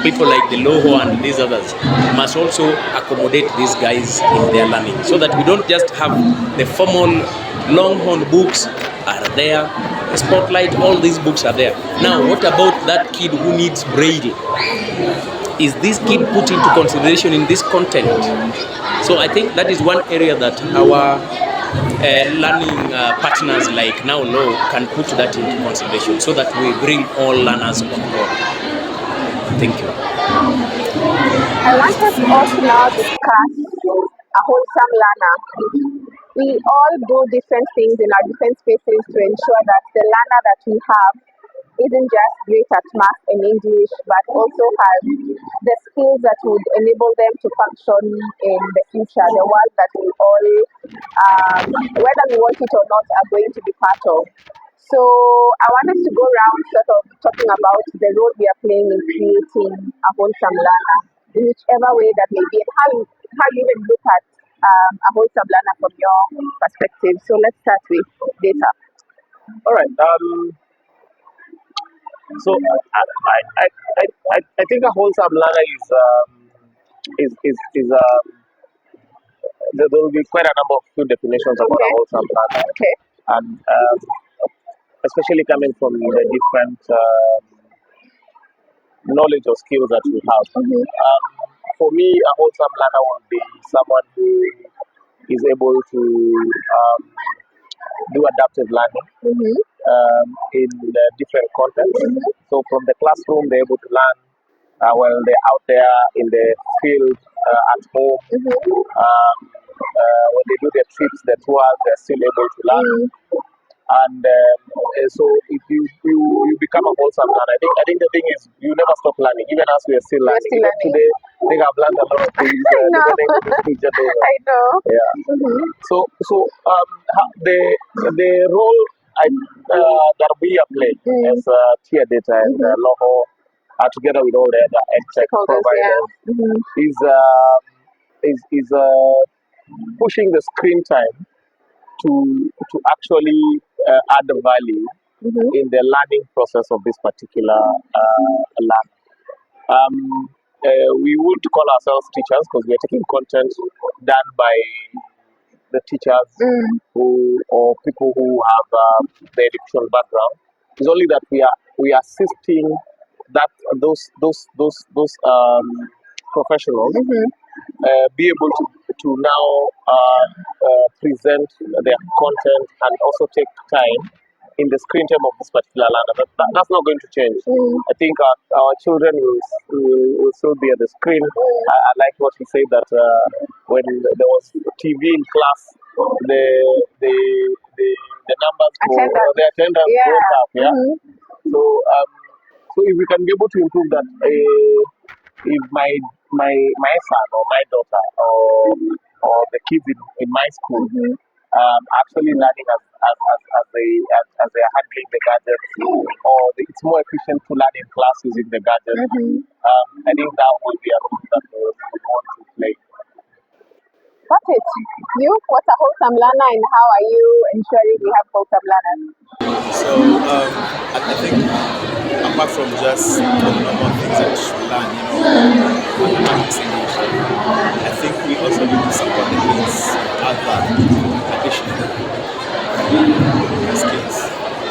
people like the Loho and these others must also accommodate these guys in their learning, so that we don't just have the formal Longhorn books are there, Spotlight, all these books are there. Now, what about that kid who needs Braille? Is this kid put into consideration in this content? So I think that is one area that our learning partners like Now Law can put that into consideration, so that we bring all learners on board. Thank you. I want us also now discuss a wholesome learner. We all do different things in our different spaces to ensure that the learner that we have isn't just great at math and English, but also has the skills that would enable them to function in the future, the world that we all, whether we want it or not, are going to be part of. So I want us to go around sort of talking about the role we are playing in creating a wholesome learner, in whichever way that may be, and how you even look at a wholesome learner from your perspective. So let's start with data. All right. So I think a wholesome learner is there will be quite a number of few definitions about a wholesome learner, and especially coming from the different knowledge or skills that we have. For me, a wholesome learner would be someone who is able to do adaptive learning in different contexts. So from the classroom, they're able to learn while they're out there in the field, at home. When they do their trips, their tours, they're still able to learn. And so if you become a wholesome learner, I think the thing is you never stop learning, even as we are still learning. Even today, I think I've learned a lot of things depending on the speech that I know. Yeah. So the role that we are playing as tier data and Loho, together with all the other tech providers, is pushing the screen time to actually add value in the learning process of this particular learner. We would call ourselves teachers because we are taking content done by the teachers who or people who have the educational background. It's only that we are assisting that those professionals be able to now present their content and also take time in the screen time of this particular learner. That's not going to change. I think our children will still be at the screen. I like what he said that when there was TV in class, the numbers for the attendance went up. So if we can be able to improve that, if my my son or my daughter or the kids in my school actually learning as they are handling the gadgets, or it's more efficient to learn in class using the gadgets. I think that will be a role that we want to play. Got it. You, what's a wholesome learner, and how are you ensuring we have wholesome learners? So I think apart from just the normal things that we learn, mathematics, English, I think we also need to support the kids with other additional skills.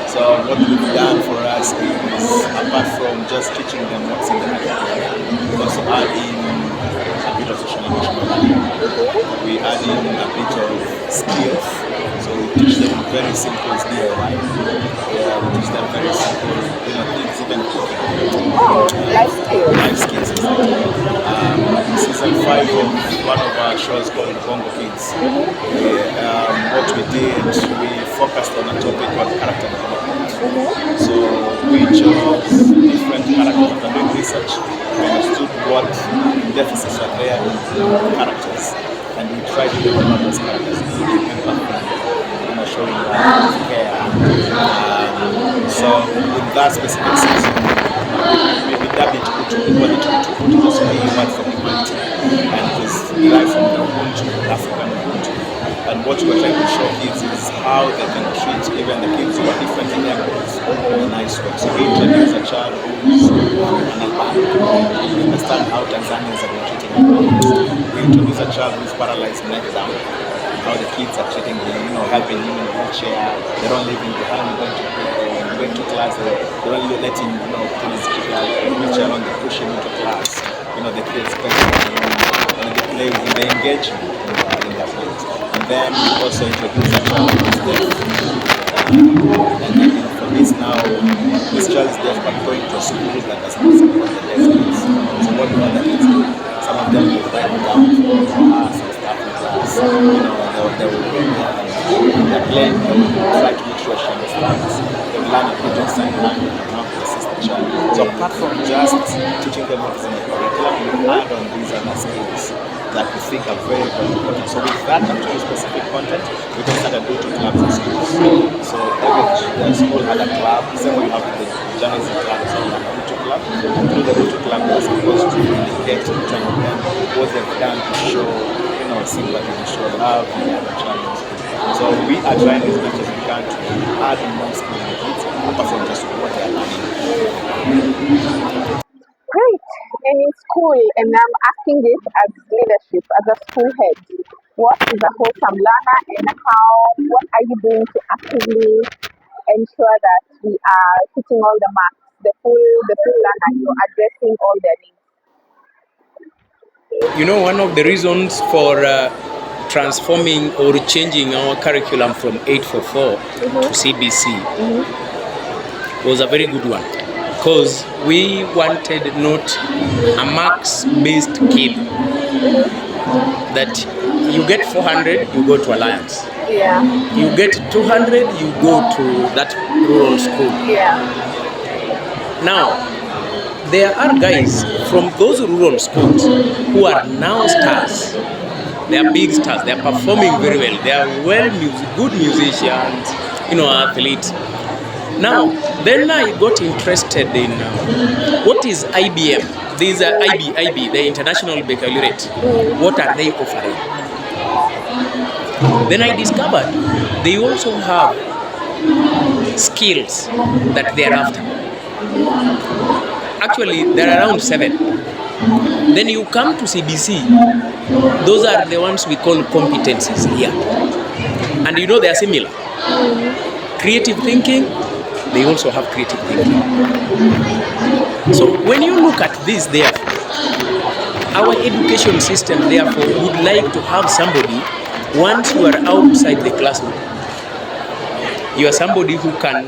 So what we've done for us is, apart from just teaching them what's in the curriculum, we also add in a bit of social emotional learning. We add in a bit of skills. So we teach them very simple DIY. We teach them very simple, things, even cooking. Life skills. Life skills, exactly. Season 5 of one of our shows called Bongo Kids. What we did, we focused on a topic called character development. So we chose different characters after doing research. We understood what deficits are there in characters, and we tried to develop those characters, including empathy, showing love, care. So in that specific season, we dubbed it Utu. We call it Utu. Utu is also a word for humanity, and it is derived from the Ubuntu, African Ubuntu. And what we're trying to show kids is how they can treat even the kids who are different in their groups in a nice way. So we introduce a child who's an albino. We understand how Tanzanians have been treating albinos. We introduce a child who's paralyzed neck down, how the kids are treating him, helping him in a wheelchair. They don't leave him behind going to class. They don't let him, put his wheelchair on, they push him into class. The kids spend time they play with him, they engage him in their plays. And then we also introduce a child who's deaf. And for this now, this child is deaf but going to a school that does not support the deaf kids. So what do other kids do? Some of them will write down for class and stuff in class. They will they're playing, they will try to make sure she understands. They will learn a bit of sign language and how to assist the child. So apart from just teaching them what is in the curriculum, we add on these other skills that we think are very, very important. So with that actually specific content, we can start a go-to clubs in schools. So every school had a club, same way you have the journalism club, so we have a go-to club. And through the go-to club, they're supposed to indicate each one of them what they've done to show, sympathy, to show love and the other child in school. So we are trying as much as we can to add more skills in the kids, apart from just what they are learning. Great. And in school, and I'm asking this as leadership, as a school head, what is a wholesome learner, and what are you doing to actively ensure that we are hitting all the marks, the full learner, you're addressing all their needs? One of the reasons for transforming or changing our curriculum from 844 to CBC was a very good one, because we wanted not a marks-based kid that you get 400, you go to Alliance. Yeah. You get 200, you go to that rural school. Yeah. Now, there are guys from those rural schools who are now stars. They are big stars. They are performing very well. They are good musicians, athletes. Now, then I got interested in what is IBM. These are IB, the International Baccalaureate. What are they offering? Then I discovered they also have skills that they are after. Actually, there are around 7. Then you come to CBC, those are the ones we call competencies here. And they are similar. Creative thinking, they also have creative thinking. So when you look at this, therefore, our education system, therefore, would like to have somebody, once you are outside the classroom, you are somebody who can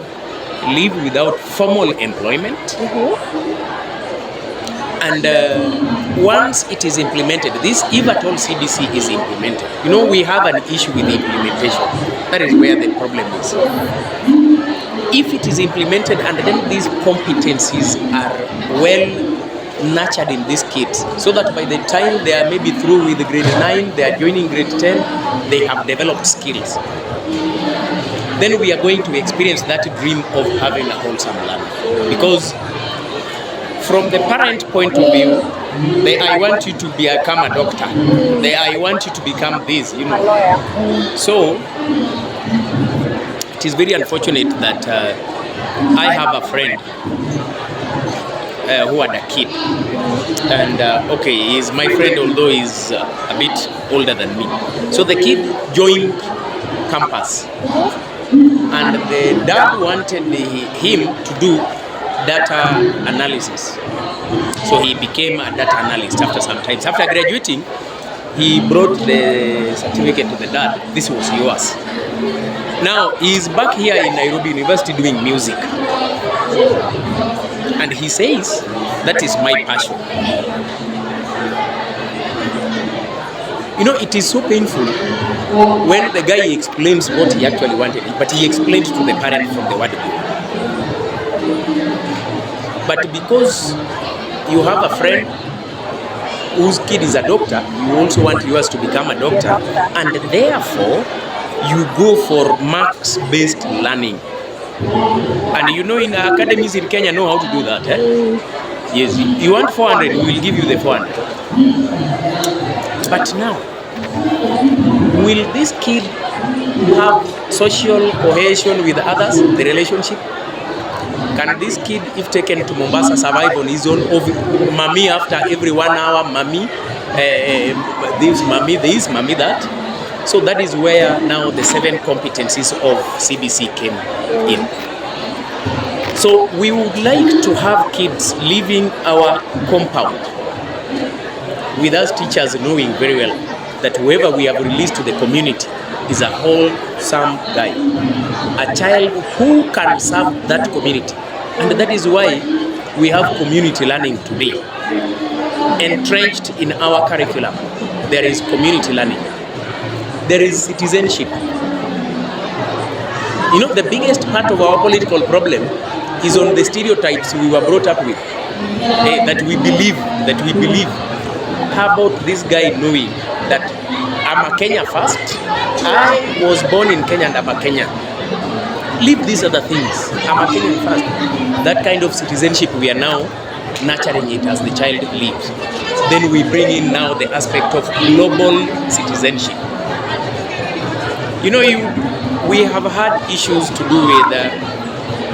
live without formal employment. And once it is implemented, this, if at all CBC is implemented, we have an issue with the implementation. That is where the problem is. If it is implemented and then these competencies are well nurtured in these kids so that by the time they are maybe through with grade 9, they are joining grade 10, they have developed skills. Then we are going to experience that dream of having a wholesome learning. Because from the parent point of view, I want you to become a doctor. I want you to become this, A lawyer. So it is very unfortunate that I have a friend who had a kid, and okay, he's my friend, although he's a bit older than me. So the kid joined campus, and the dad wanted him to do data analysis. So he became a data analyst after some time. After graduating, he brought the certificate to the dad. This was yours. Now he's back here in Nairobi University doing music. And he says, that is my passion. You know, it is so painful when the guy explains what he actually wanted, but he explained to the parent from the word go. But because you have a friend whose kid is a doctor, you also want yours to become a doctor, and therefore you go for marks-based learning. And you know, in academies in Kenya know how to do that. Yes, you want 400, we will give you the 400. But now, will this kid have social cohesion with others, the relationship? Can this kid, if taken to Mombasa, survive on his own? Of mommy after every 1 hour, mommy, this, mommy, that. So that is where now the 7 competencies of CBC came in. So we would like to have kids leaving our compound with us teachers knowing very well that whoever we have released to the community is a wholesome guy, a child who can serve that community. And that is why we have community learning today. Entrenched in our curriculum, there is community learning. There is citizenship. You know, the biggest part of our political problem is on the stereotypes we were brought up with, that we believe. How about this guy knowing that I'm a Kenya first, I was born in Kenya and I'm a Kenyan. Leave these other things, I'm a Kenyan first. That kind of citizenship, we are now nurturing it as the child lives. Then we bring in now the aspect of global citizenship. You know, we have had issues to do with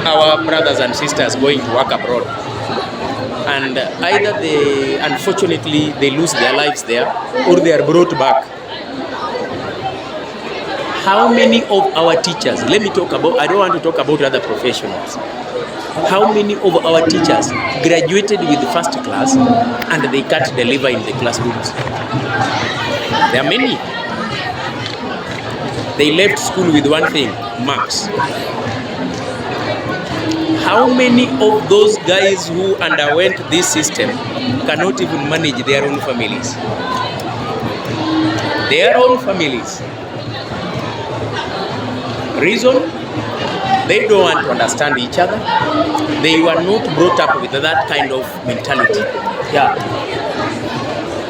our brothers and sisters going to work abroad. And either unfortunately, they lose their lives there, or they are brought back. How many of our teachers, I don't want to talk about other professionals. How many of our teachers graduated with first class and they can't deliver in the classrooms? There are many. They left school with one thing, marks. How many of those guys who underwent this system cannot even manage their own families? Their own families. Reason? They don't want to understand each other. They were not brought up with that kind of mentality. Yeah.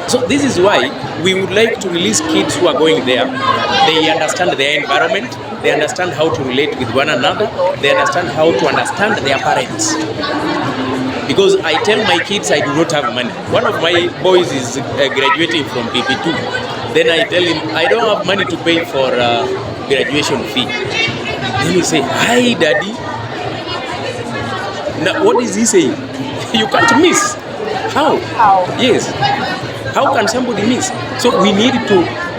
So this is why we would like to release kids who are going there. They understand their environment. They understand how to relate with one another. They understand how to understand their parents. Because I tell my kids I do not have money. One of my boys is graduating from PP2. Then I tell him I don't have money to pay for graduation fee. Then he say, "Hi, daddy." Now what is he saying? You can't miss. How? Yes. How can somebody miss? So we need to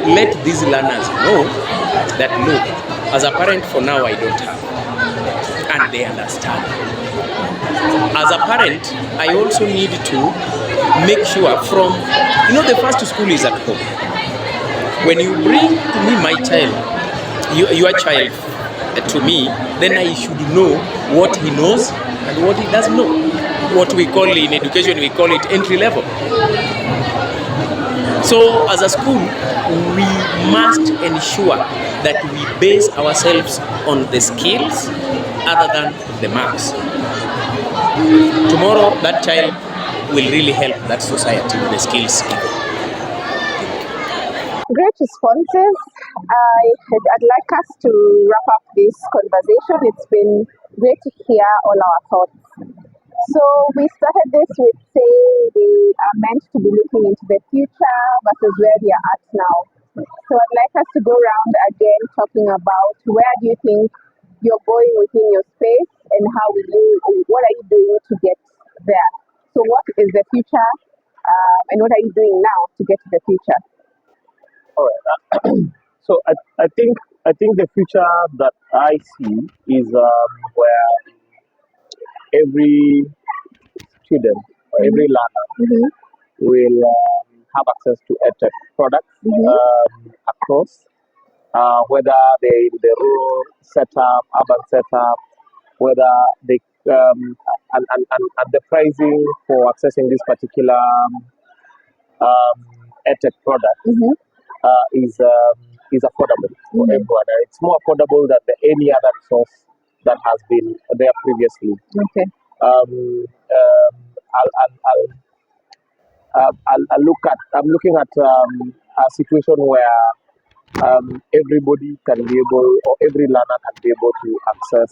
let these learners know that no, as a parent for now I don't have. And they understand. As a parent, I also need to make sure from, the first school is at home. When you bring to me my child, your child to me, then I should know what he knows and what he doesn't know. What we call in education, we call it entry level. So as a school, we must ensure that we base ourselves on the skills other than the marks. Tomorrow, that child will really help that society with the skills given. Great responses. I'd like us to wrap up this conversation. It's been great to hear all our thoughts. So we started this with saying we are meant to be looking into the future versus where we are at now. So I'd like us to go around again talking about where do you think you're going within your space and what are you doing to get there? So what is the future and what are you doing now to get to the future? All right. So I think the future that I see is where every student or every learner will have access to edtech products across, whether they're in the rural setup, urban setup, whether they and the pricing for accessing this particular edtech product is affordable for everyone. And it's more affordable than any other resource that has been there previously. Okay. I'm looking at a situation where everybody can be able, or every learner can be able to access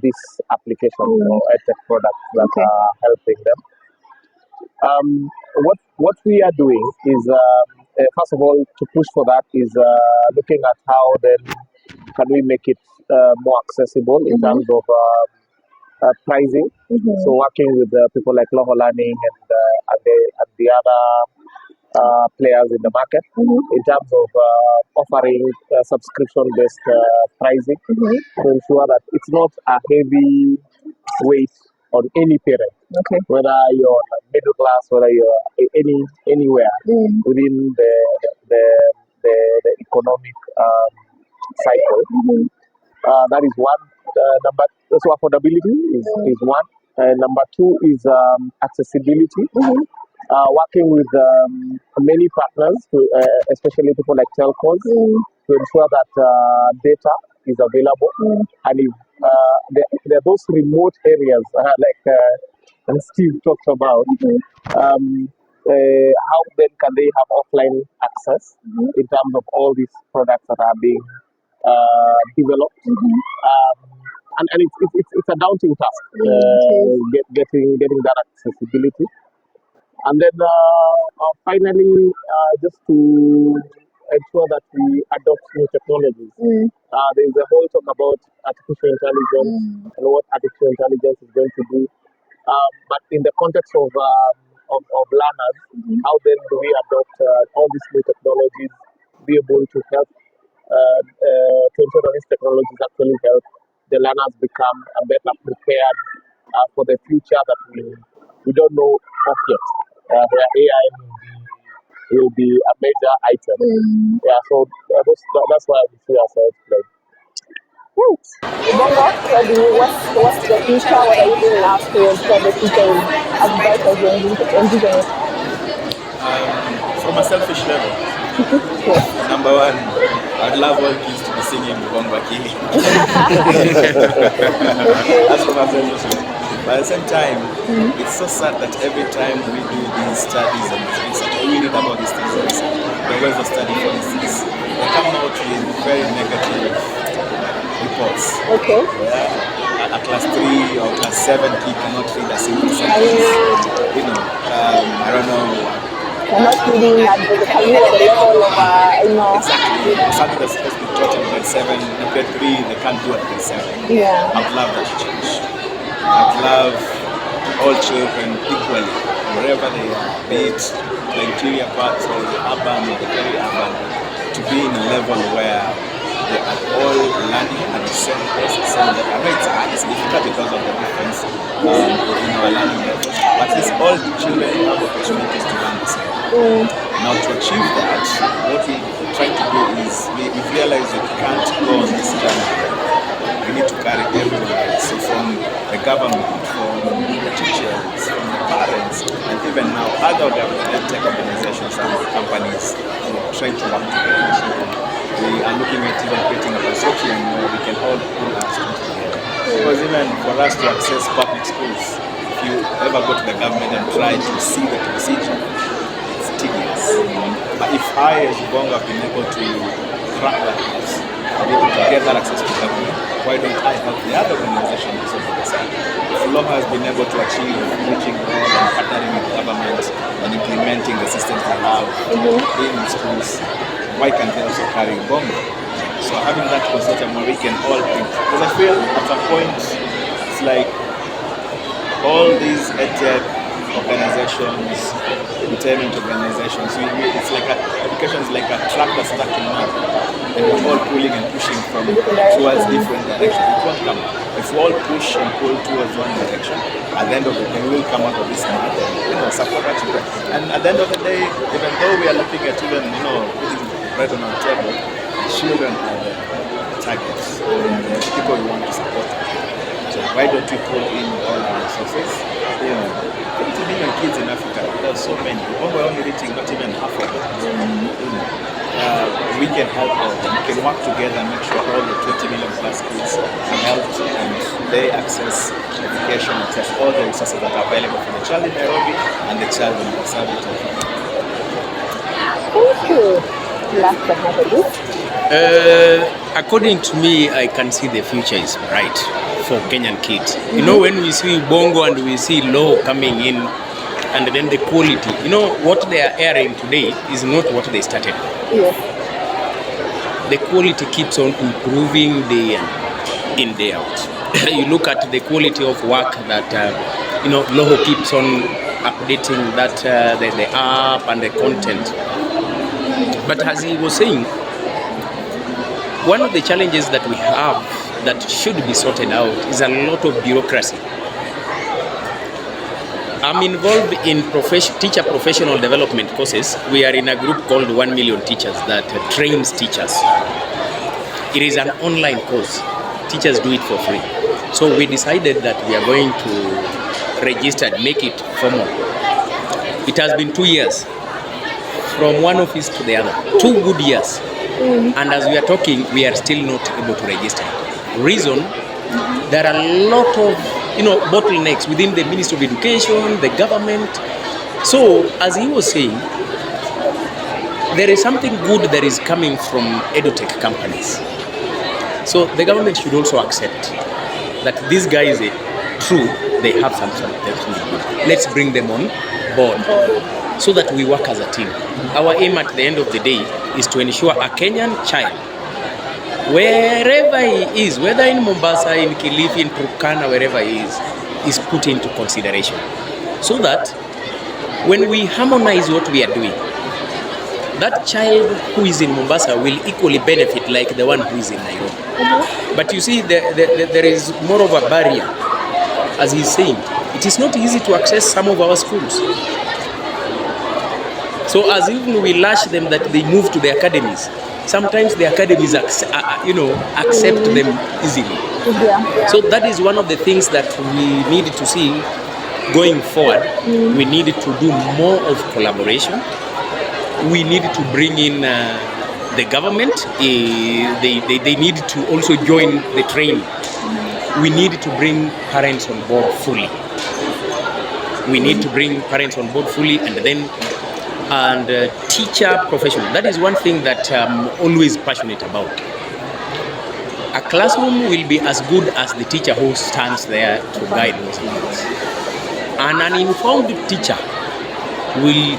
this application or edtech products that are helping them. What we are doing is, first of all, to push for that is looking at how then can we make it more accessible in terms of pricing. So working with people like Loho Learning and the other players in the market in terms of offering subscription-based pricing to ensure that it's not a heavy weight on any parent, whether you're middle class, whether you're anywhere within the economic cycle. That is one. So affordability is one. Number two is accessibility. Working with many partners, especially people like telcos, to ensure that data is available. And if there are those remote areas, like Steve talked about, how then can they have offline access in terms of all these products that are being developed? And it's a daunting task, getting that accessibility. And then finally, just to ensure that we adopt new technologies. There is a whole talk about artificial intelligence and what artificial intelligence is going to do. But in the context of learners, how then do we adopt all these new technologies, be able to help to ensure that these technologies actually help the learners become better prepared for the future that we don't know of yet. Where AI will be a major item. Yeah, so that's why we see ourselves playing. Great. Bongo, what's the future? What are you doing now to ensure the future is as bright as you envision it? From a selfish level, number one, I'd love all kids to be singing Bongo Akili. That's from a selfish level. But at the same time, it's so sad that every time we do these studies and research, we read about these things, the ways of study, for instance, they come out with very negative reports. Okay. Yeah. A class 3 or class 7 kid cannot read a single sentence. I don't know. They're not reading at the level of, Exactly. Something that's supposed to be taught in grade 7, in grade 3, they can't do at grade 7. Yeah. I'd love that to change. I'd love all children equally, wherever they are, be it the interior parts or the urban or the peri-urban, to be in a level where they are all learning at the same pace, same level. I know it's difficult because of the difference in our learning levels, but it's all children have opportunities to learn the same. Now to achieve that, what we're trying to do is we've realized that we can't go on this journey. We need to carry everyone. So from the government, from the teachers, from the parents, and even now other tech organizations and companies trying to work together. So we are looking at even creating a consortium where we can all pull our strength together. Because even for us to access public schools, if you ever go to the government and try to see the procedure, it's tedious. But if I, as Bongo, have been able to crack that house, be able to get that access to government, why don't I help the other organizations also do the same? If Law has been able to achieve reaching all and partnering with government and implementing the systems they have in schools, why can't they also carry Bongo? So having that consortium where we can all think, because I feel at some point it's like all these EdTech organizations, entertainment organizations, it's like education is like a tractor stuck in mud, and we're all pulling and pushing towards different directions. It won't come. If we all push and pull towards one direction, at the end of the day, we will come out of this mud and support our children. And at the end of the day, even though we are looking at children, putting bread on our table, children are the targets. They are the people we want to support. So why don't we pull in all our resources? 20 million kids in Africa, there are so many. We're only reaching not even half of it. We can help all of them. We can work together and make sure all the 20 million plus kids are helped and they access education, access all the resources that are available for the child in Nairobi and the child in Marsabit. Thank you. Last but not least. According to me, I can see the future is bright for Kenyan kids. When we see Bongo and we see Law coming in, and then the quality, what they are airing today is not what they started. Yes. The quality keeps on improving day in, day out. You look at the quality of work that, Loho keeps on updating that the app and the content. But as he was saying, one of the challenges that we have that should be sorted out is a lot of bureaucracy. I'm involved in teacher professional development courses. We are in a group called 1 Million Teachers that trains teachers. It is an online course. Teachers do it for free. So we decided that we are going to register and make it formal. It has been 2 years from one office to the other. 2 good years. And as we are talking, we are still not able to register. Reason, there are a lot of bottlenecks within the Ministry of Education, the government. So, as he was saying, there is something good that is coming from edutech companies. So the government should also accept that these guys are true, they have something good. Let's bring them on board so that we work as a team. Our aim at the end of the day is to ensure a Kenyan child, wherever he is, whether in Mombasa, in Kilifi, in Turkana, wherever he is put into consideration. So that when we harmonize what we are doing, that child who is in Mombasa will equally benefit like the one who is in Nairobi. But you see, there is more of a barrier. As he's saying, it is not easy to access some of our schools. So as even we lash them that they move to the academies, sometimes the academies accept them easily. So that is one of the things that we need to see going forward. We need to do more of collaboration. We need to bring in the government. They need to also join the training. We need to bring parents on board fully. And teacher professional. That is one thing that I'm always passionate about. A classroom will be as good as the teacher who stands there to guide those learners. And an informed teacher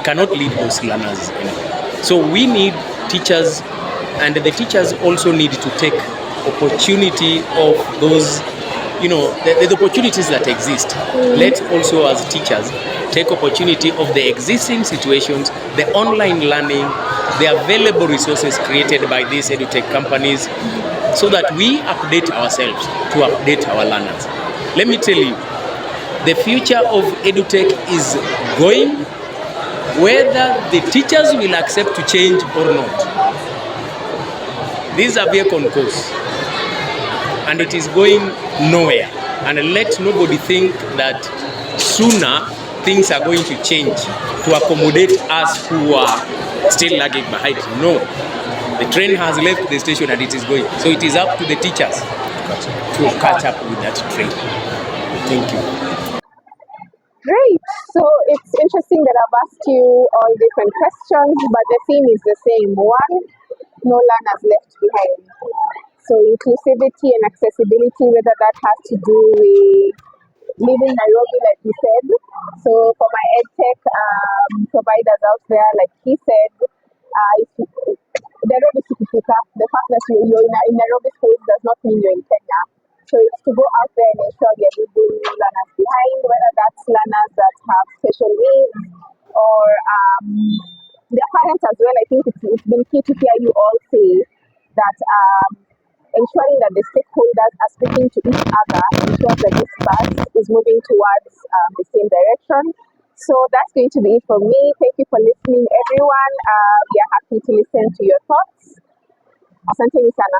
cannot lead those learners anywhere. So we need teachers, and the teachers also need to take opportunity of those, the opportunities that exist. Let's also, as teachers, take opportunity of the existing situations, the online learning, the available resources created by these edutech companies, so that we update ourselves to update our learners. Let me tell you, the future of edutech is going, whether the teachers will accept to change or not. This is a vehicle course, and it is going nowhere. And let nobody think that sooner things are going to change to accommodate us who are still lagging behind. No. The train has left the station and it is going. So it is up to the teachers to catch up with that train. Thank you. Great. So it's interesting that I've asked you all different questions, but the theme is the same. One, no learners left behind. So inclusivity and accessibility, whether that has to do with living Nairobi, like you said. So for my edtech providers out there, like he said, if Nairobi Sikifika, the fact that you're in Nairobi schools does not mean you're in Kenya. So it's to go out there and ensure we are leaving learners behind, whether that's learners that have special needs or their parents as well. I think it's been key to hear you all say that ensuring that the stakeholders are speaking to each other ensures that this bus is moving towards the same direction. So that's going to be it for me. Thank you for listening, everyone. We are happy to listen to your thoughts. Asante sana.